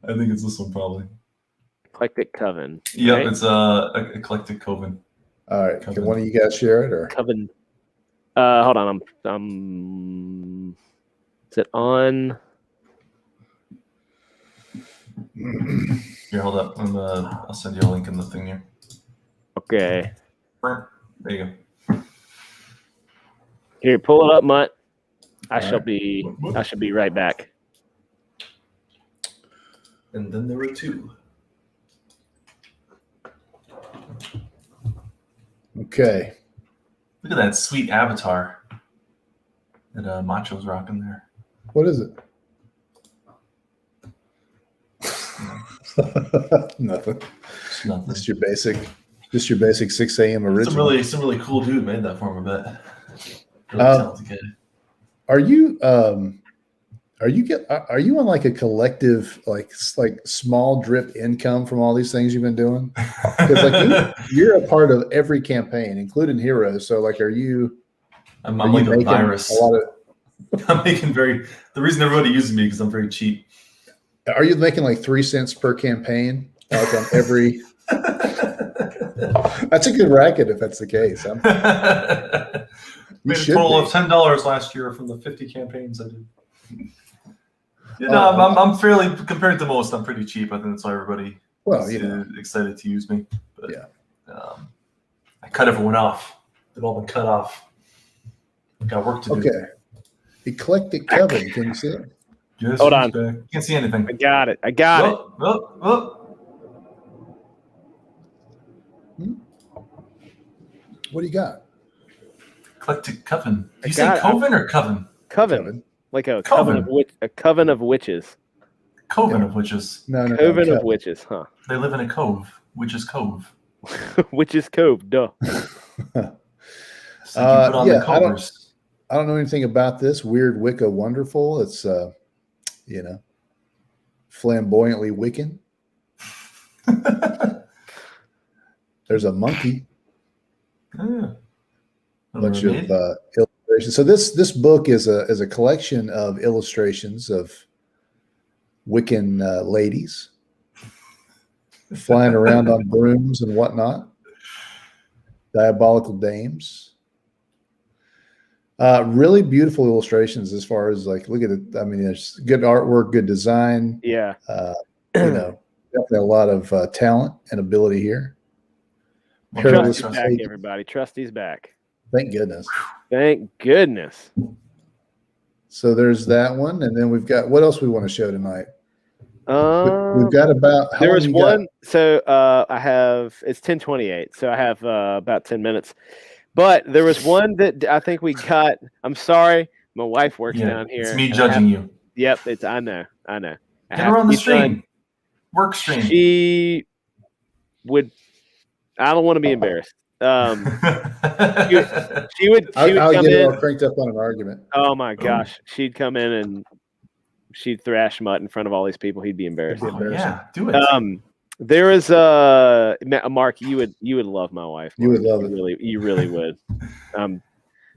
D: I think it's this one probably.
B: Eclectic Coven.
D: Yep,
B: right?
D: it's Eclectic Coven.
C: All right,
D: Coven.
C: Can one of you guys share it or?
B: Coven. Hold on. I'm. Is it on?
D: Here, hold up. I'll send you a link in the thing here.
B: Okay.
D: There you go.
B: Here, pull it up, Mutt. I
C: All
B: shall
C: right.
B: be right back.
D: And then there were 2.
C: Okay.
D: Look at that sweet avatar that Macho's rocking there.
C: What is it? Nothing.
D: Just nothing.
C: Just your basic 6 a.m. original.
D: Some really cool dude made that for him, I bet. Really talented kid.
C: Are you on like a collective like small drip income from all these things you've been doing? Because like you're a part of every campaign, including Heroes. So like, I'm
D: like a virus.
C: A lot of,
D: I'm making the reason everybody uses me because I'm very cheap.
C: Are you making like 3 cents per campaign? Like on every. That's a good racket if that's the case.
D: Made a total of $10 last year from the 50 campaigns I did. I'm fairly, compared to most, I'm pretty cheap. I think that's why everybody is excited to use me. But, I cut everyone off. They've all been cut off. Got work to do.
C: Okay. Eclectic Coven. Can you see it?
D: Yes,
B: Hold
D: he's
B: on.
D: back. Can't see anything.
B: I got it. I got it.
C: What do you got?
D: Eclectic Coven. Do you
B: I
D: say
B: got it.
D: Coven or Coven?
B: Coven. Like a
D: Coven.
B: coven of witches.
D: Coven
C: Yeah.
D: of witches.
C: No.
B: Coven of
C: Coven.
B: witches, huh?
D: They live in a cove. Witches Cove.
B: Witches Cove, duh.
D: So you put on the
C: yeah,
D: covers.
C: I don't know anything about this weird Wicca wonderful. It's flamboyantly Wiccan. There's a monkey.
D: Yeah.
C: Bunch of illustrations. So this book is a collection of illustrations of Wiccan ladies flying around on brooms and whatnot. Diabolical dames. Really beautiful illustrations as far as like, look at it. I mean, there's good artwork, good design.
B: Yeah.
C: Definitely a lot of talent and ability here.
B: Trusty's back, everybody. Trusty's back.
C: Thank goodness.
B: Thank goodness.
C: So there's that one, and then we've got what else we want to show tonight. We've got about
B: there was one. So I have it's 10:28, so I have about 10 minutes. But there was one that I think we got. I'm sorry, my wife works down here.
D: It's me judging you.
B: Yep, it's I know.
D: Get her on the stream. Work stream.
B: She would. I don't want to be embarrassed. She would
C: I'll
B: come
C: get it
B: in.
C: all cranked up on an argument.
B: Oh my gosh, she'd come in and she'd thrash Mutt in front of all these people. He'd be embarrassed.
D: Yeah, do it.
B: There is Mark. You would love my wife. Mark.
C: You would love it.
B: You really would.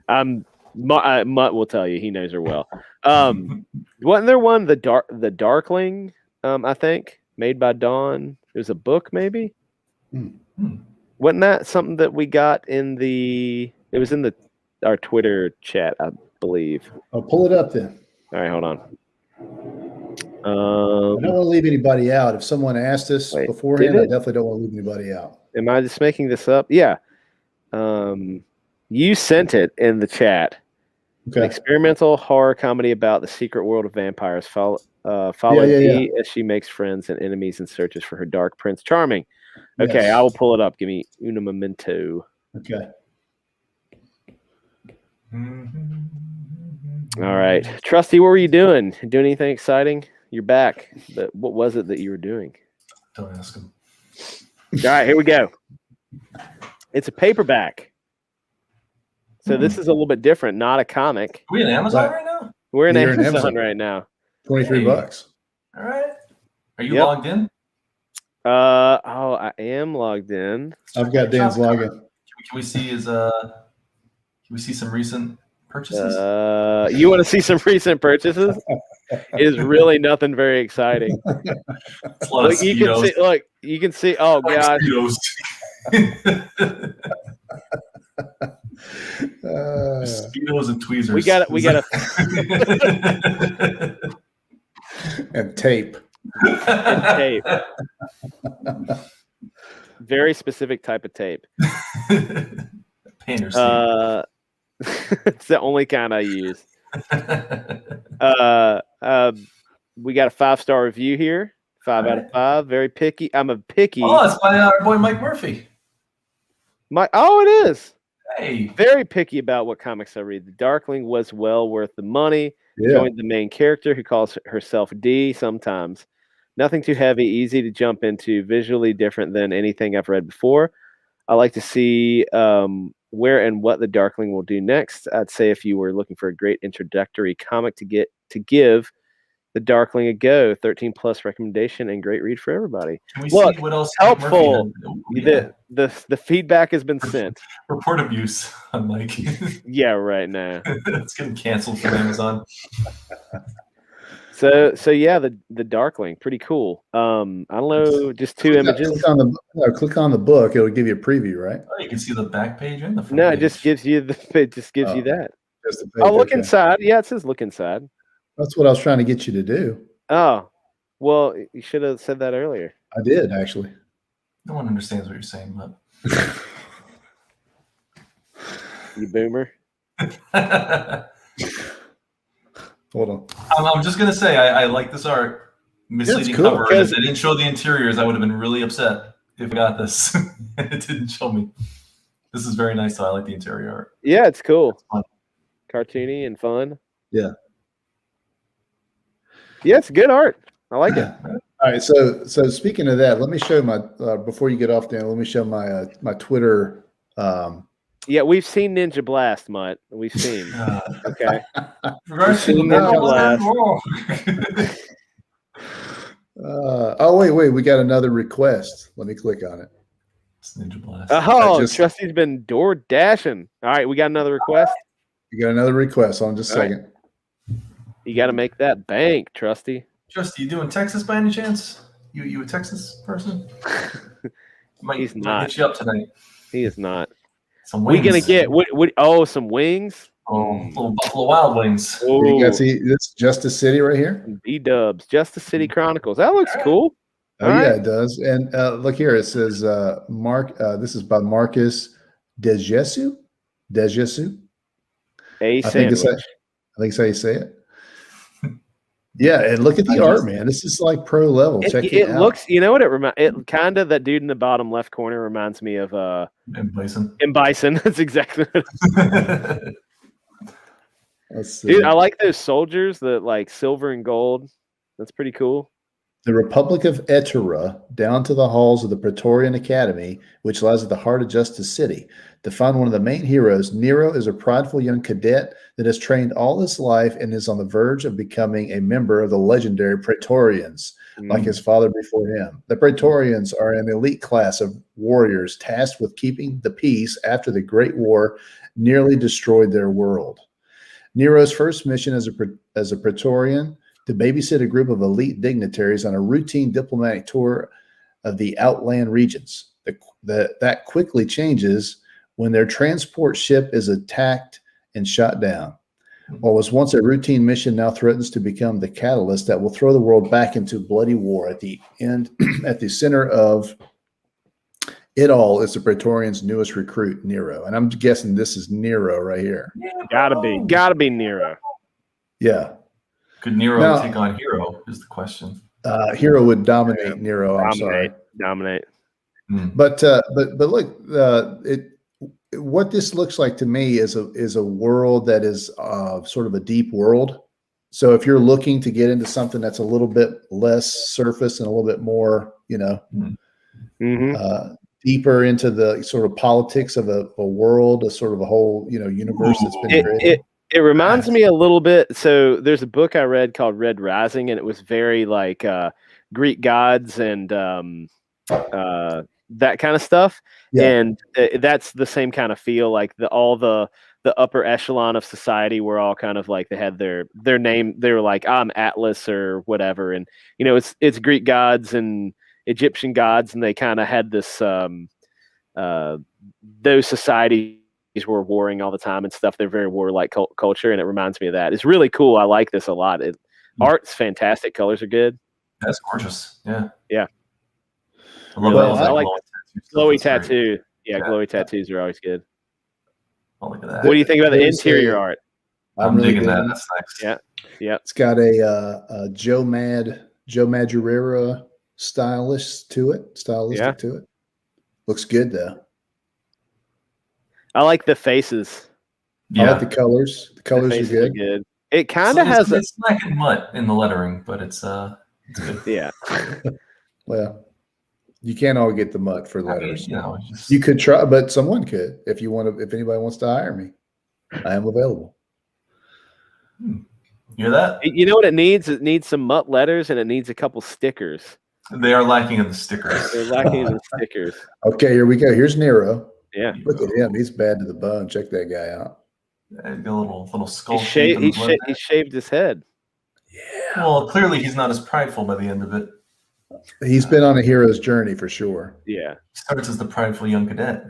B: Mutt will tell you he knows her well. Wasn't there one the Darkling? I think made by Dawn. It was a book, maybe. Wasn't that something that we got in the? It was in our Twitter chat, I believe.
C: I'll pull it up then.
B: All right, hold on.
C: I don't want to leave anybody out. If someone asked us beforehand, I definitely don't want to leave anybody out.
B: Am I just making this up? Yeah. You sent it in the chat.
C: Okay.
B: An experimental horror comedy about the secret world of vampires. Follow Dee as she makes friends and enemies and searches for her dark Prince Charming. Okay,
C: Yes.
B: I will pull it up. Give me un momento.
C: Okay.
B: All right. Trusty, what were you doing? Doing anything exciting? You're back. But what was it that you were doing?
D: Don't ask him.
B: All right, here we go. It's a paperback. So this is a little bit different, not a comic.
D: Are we in Amazon right now?
B: We're in
C: You're in
B: Amazon
C: Amazon.
B: right now.
C: $23.
D: All right. Are you
B: Yep.
D: logged in?
B: I am logged in.
C: I've got Dan's login.
D: Can we see his Can we see some recent purchases?
B: You want to see some recent purchases? It is really nothing very exciting.
D: It's a lot of
B: You can see. Look, you can see. Oh gosh.
D: Speedos. Speedos and tweezers.
B: We got
C: And tape.
B: and tape. Very specific type of tape.
D: Painter's tape.
B: It's the only kind I use. We got a 5-star review here. 5 out of 5. Very picky. I'm a picky.
D: Oh, it's by our boy Mike Murphy.
B: It is.
D: Hey.
B: Very picky about what comics I read. The Darkling was well worth the money.
C: Yeah.
B: Joined the main character who calls herself D sometimes. Nothing too heavy, easy to jump into, visually different than anything I've read before. I like to see where and what the Darkling will do next. I'd say if you were looking for a great introductory comic to give the Darkling a go, 13 plus recommendation and great read for everybody.
D: Can we
B: Look,
D: see what else?
B: helpful.
D: Murphy had? Ooh, yeah.
B: The feedback has been sent.
D: Report abuse on Mike.
B: Yeah, right now.
D: It's getting canceled from Amazon.
B: So yeah, the Darkling, pretty cool. I don't know, just 2 images.
C: Click on the book. It'll give you a preview, right?
D: Oh, you can see the back page and the front
B: No,
D: page.
B: it just gives you that.
C: Oh. Just the page,
B: Look
C: okay.
B: inside. Yeah, it says look inside.
C: That's what I was trying to get you to do.
B: Oh, well, you should have said that earlier.
C: I did, actually.
D: No one understands what you're saying, but
B: You boomer.
C: Hold on.
D: I'm just gonna say I like this art. Misleading
C: cool,
D: cover. If they didn't show the interiors, I would have been really upset if I got this and it didn't show me. This is very nice. Though. I like the interior art.
B: Yeah, it's cool.
D: Fun.
B: Cartoony and fun.
C: Yeah.
B: Yeah, it's good art. I like it.
C: All right. So speaking of that, let me show my before you get off, Dan. Let me show my my Twitter.
B: Yeah, we've seen Ninja Blast, Mutt. We've seen. Okay.
D: Regards to
B: Seen
D: Ninja
B: Ninja
D: Blast.
C: Oh wait, we got another request. Let me click on it.
D: It's Ninja Blast.
B: Oh, Trusty's been door dashing. All right, we got another request.
C: You got another request. Hold on just a second.
B: You got to make that bank, Trusty.
D: Trusty, you doing Texas by any chance? You a Texas person?
B: He's
D: might
B: not.
D: hit you up tonight.
B: He is not.
D: Some
B: We
D: wings.
B: gonna get some wings.
D: Little Buffalo Wild Wings.
C: Here you
B: Oh,
C: guys see this Justice City right here?
B: B-dubs, Justice City Chronicles. That looks cool.
C: Oh
B: All
C: yeah,
B: right.
C: it does. And look here, it says Mark. This is by Marcus Dejesu.
B: A
C: I think it's
B: sandwich.
C: how you say it. Yeah, and look at the art, man. This is like pro level. Check it out.
B: Looks. You know what it reminds? It kind of that dude in the bottom left corner reminds me of
D: And Bison.
B: M. Bison. That's exactly what
C: Let's see.
B: dude. I like those soldiers that like silver and gold. That's pretty cool.
C: The Republic of Etera, down to the halls of the Praetorian Academy, which lies at the heart of Justice City. To find one of the main heroes, Nero is a prideful young cadet that has trained all his life and is on the verge of becoming a member of the legendary Praetorians, like his father before him. The Praetorians are an elite class of warriors tasked with keeping the peace after the Great War nearly destroyed their world. Nero's first mission as a Praetorian to babysit a group of elite dignitaries on a routine diplomatic tour of the outland regions. That quickly changes when their transport ship is attacked and shot down. What was once a routine mission now threatens to become the catalyst that will throw the world back into bloody war. At the end, at the center of it all is the Praetorians' newest recruit, Nero. And I'm guessing this is Nero right here.
B: Gotta be Nero.
C: Yeah.
D: Could Nero
C: Now-
D: take on Hero is the question.
C: Hero would dominate Nero. I'm sorry.
B: Dominate.
C: But look, what this looks like to me is a world that is sort of a deep world. So if you're looking to get into something that's a little bit less surface and a little bit more, deeper into the sort of politics of a world, a sort of a whole, universe that's been created.
B: It reminds me a little bit. So there's a book I read called Red Rising, and it was very like Greek gods and that kind of stuff.
C: Yeah.
B: And that's the same kind of feel. Like all the upper echelon of society were all kind of like they had their name. They were like, I'm Atlas or whatever, and it's Greek gods and Egyptian gods, and they kind of had this those societies were warring all the time and stuff. They're very warlike culture, and it reminds me of that. It's really cool. I like this a lot. Art's fantastic. Colors are good.
D: That's gorgeous. Yeah.
B: Yeah.
D: I love
C: Well,
D: that.
C: I
B: like
D: glowing
B: Glowy
D: tattoos.
B: tattoo. Yeah,
D: Yeah.
B: glowy tattoos are always good.
D: Oh, look at that.
B: What do you think about the
C: There's
B: interior
C: a-
B: art?
D: I'm
C: really
D: digging that.
C: digging it.
D: That's nice.
B: Yeah. Yeah.
C: It's got a Joe Madureira stylistic to it. Looks good though.
B: I like the faces.
C: I
D: Yeah.
C: like the colors. The
B: The
C: colors are
B: faces
C: good.
B: It kind of has a
D: It's lacking Mutt in the lettering, but it's good.
B: yeah.
C: Well, you can't all get the Mutt for
D: I mean,
C: letters.
D: just,
C: You could try, but someone could if anybody wants to hire me. I am available.
D: you hear that?
B: You know what it needs? It needs some Mutt letters, and it needs a couple stickers.
D: They are lacking in the stickers.
B: They're lacking in the stickers.
C: Okay, here we go. Here's Nero.
B: Yeah.
C: Look at him. He's bad to the bone. Check that guy out.
D: A little skull
B: He
D: shape. in the blood.
B: shaved his head.
D: Well, clearly he's not as prideful by the end of it.
C: He's been on a hero's journey for sure.
B: Yeah.
D: Starts as the prideful young cadet,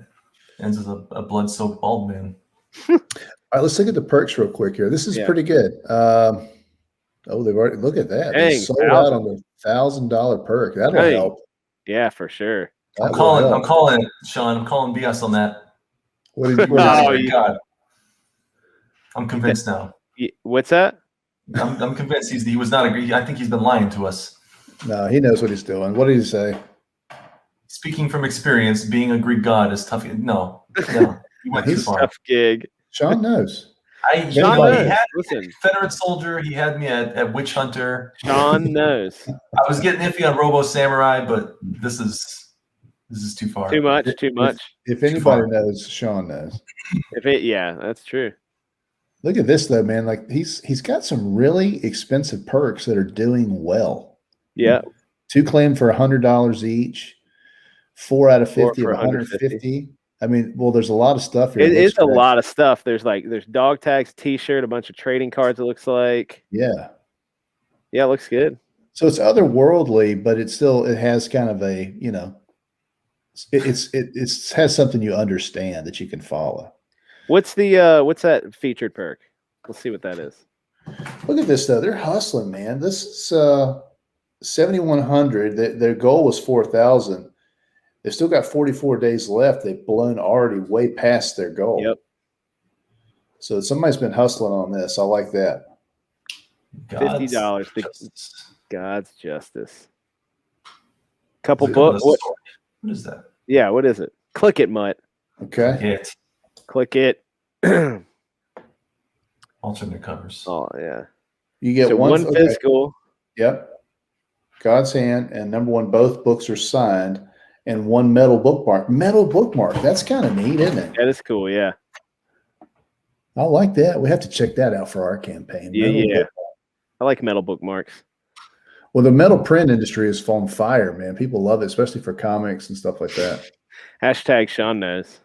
D: ends as a blood-soaked bald man.
C: All right, let's look at the perks real quick here. This is
B: Yeah.
C: pretty good. They've already look at that. They
B: Dang,
C: sold out on the $1,000 perk. That'll
B: Dang.
C: help.
B: Yeah, for sure.
C: That
D: I'm
C: will
D: calling,
C: help.
D: I'm calling, Sean. I'm calling BS on that.
C: What did you,
B: Oh,
D: My
B: you-
D: God. I'm convinced now.
B: What's that?
D: I'm convinced he was not agree. I think he's been lying to us.
C: No, he knows what he's doing. What did he say?
D: Speaking from experience, being a Greek god is tough. No, he went too
C: He's
D: far.
B: Tough gig.
C: Sean knows.
B: Sean
C: knows.
D: He had
B: Listen.
D: Confederate soldier. He had me at witch hunter.
B: Sean knows.
D: I was getting iffy on Robo Samurai, but this is too far.
B: Too much.
C: If anybody knows, Sean knows.
B: Yeah, that's true.
C: Look at this though, man. Like he's got some really expensive perks that are doing well.
B: Yeah.
C: 2 claim for $100 each. 4 out of 50
B: for
C: of 150. I mean, well, there's a lot of stuff here.
B: It is a lot of stuff. There's dog tags, T-shirt, a bunch of trading cards. It looks like.
C: Yeah.
B: Yeah, it looks good.
C: So it's otherworldly, but it has kind of a, it has something you understand that you can follow.
B: What's that featured perk? Let's see what that is.
C: Look at this though. They're hustling, man. This is 7,100. Their goal was 4,000. They've still got 44 days left. They've blown already way past their goal.
B: Yep.
C: So somebody's been hustling on this. I like that.
B: $50. God's justice. Couple
D: Look at
B: books.
D: this. What is that?
B: Yeah, what is it? Click it, Mutt.
C: Okay.
D: Hit.
B: Click it.
D: Alternate covers.
B: Oh yeah.
C: You get
B: So one
C: okay.
B: physical.
C: Yep. God's hand and number 1, both books are signed, and 1 metal bookmark. Metal bookmark. That's kind of neat, isn't it?
B: That is cool. Yeah.
C: I like that. We have to check that out for our campaign. Metal bookmark.
B: I like metal bookmarks.
C: Well, the metal print industry is on fire, man. People love it, especially for comics and stuff like that.
B: Hashtag Sean knows.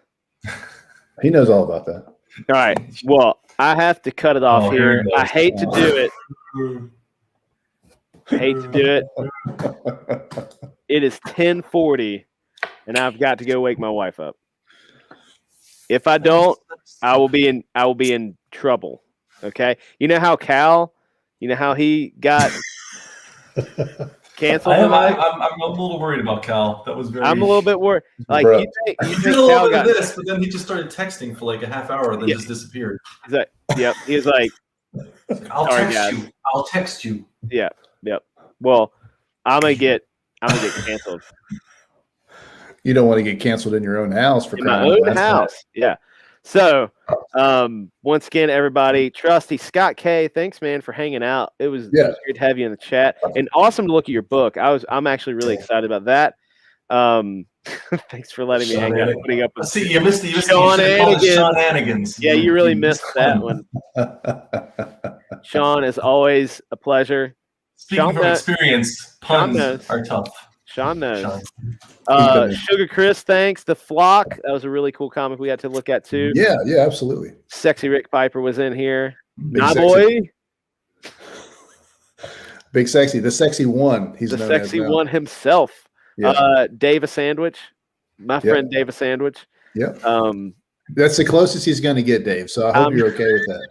C: He knows all about that.
B: All right. Well, I have to cut it off
D: Oh,
B: here.
D: here it goes.
B: I hate to do it. It is 10:40, and I've got to go wake my wife up. If I don't, I will be in trouble. Okay. You know how Cal? You know how he got canceled?
D: I'm a little worried about Cal. That was very.
B: I'm a little bit worried. Like
C: Bruh.
B: you
D: He
B: think
D: did a little
B: Cal
D: bit
B: got?
D: of this, but then he just started texting for like a half hour, and then just disappeared.
B: He's like, yep. He's like,
D: I'll
B: Sorry,
D: text
B: guys.
D: you. I'll text you.
B: yep. Well, I'm gonna get canceled
C: You don't want to get canceled in your own house for
B: in my
C: crying out
B: own
C: loud.
B: house. Yeah. So, once again, everybody, Trusty, Scott K, thanks, man, for hanging out. It was great to have you in the chat, and awesome to look at your book. I'm actually really excited about that. Thanks for letting me hang out and putting up with.
D: See, you missed it. You
B: Sean
D: should have called it
B: Hannigan.
D: Sean Hannigan's.
B: Yeah, you really missed that one. Sean, is always a pleasure.
D: Speaking
B: Sean
D: from
B: knows.
D: experience,
B: Sean
D: puns
B: knows.
D: are tough.
B: Sean knows.
D: Sean.
B: Sugar Chris, thanks. The Flock, that was a really cool comic we got to look at too.
C: Yeah, absolutely.
B: Sexy Rick Piper was in here.
C: Big
B: My
C: sexy.
B: boy,
C: Big sexy, the sexy one. He's
B: the
C: known
B: sexy
C: as now.
B: one himself.
C: Yeah.
B: Dave a Sandwich, my friend Dave a Sandwich.
C: Yep.
B: Um,
C: That's the closest he's going to get, Dave. So I hope you're okay with that.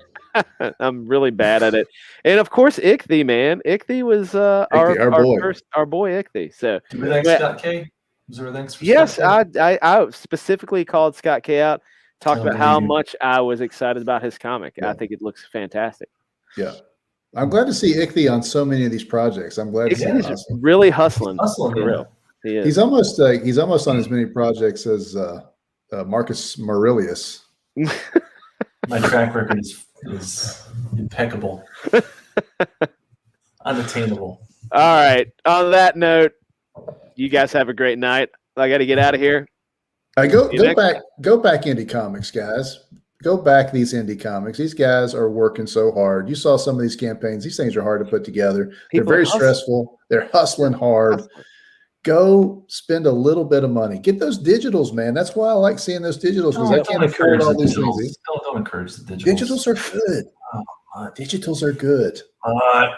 B: I'm really bad at it. And of course, Ichthy, man. Ichthy was our
C: boy.
B: our boy Ichthy. So
D: Do we thank Scott K? Was there a thanks for
B: yes,
D: Scott K?
B: I specifically called Scott K out, talked about how
D: Unbelievable.
B: much I was excited about his comic.
C: Yeah.
B: I think it looks fantastic.
C: Yeah. I'm glad to see Ichthy on so many of these projects. I'm glad to see him
B: He's
C: hustling.
B: really hustling.
D: Hustling,
B: for
D: yeah.
B: real. He is.
C: He's almost on as many projects as Marcus Marilius.
D: My track record is impeccable, unattainable.
B: All right. On that note, you guys have a great night. I got to get out of here.
C: Go
B: See you next
C: back indie comics, guys. Go back these indie comics. These guys are working so hard. You saw some of these campaigns. These things are hard to put together.
B: People
C: They're very
B: hustle.
C: stressful. They're hustling hard. Go spend a little bit of money. Get those digitals, man. That's why I like seeing those digitals because I can't afford all these things.
D: Don't encourage the digitals.
C: Digitals are good. Digitals are good.
D: All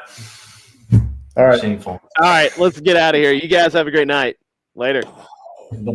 C: All right.
D: Shameful.
B: All right. Let's get out of here. You guys have a great night. Later.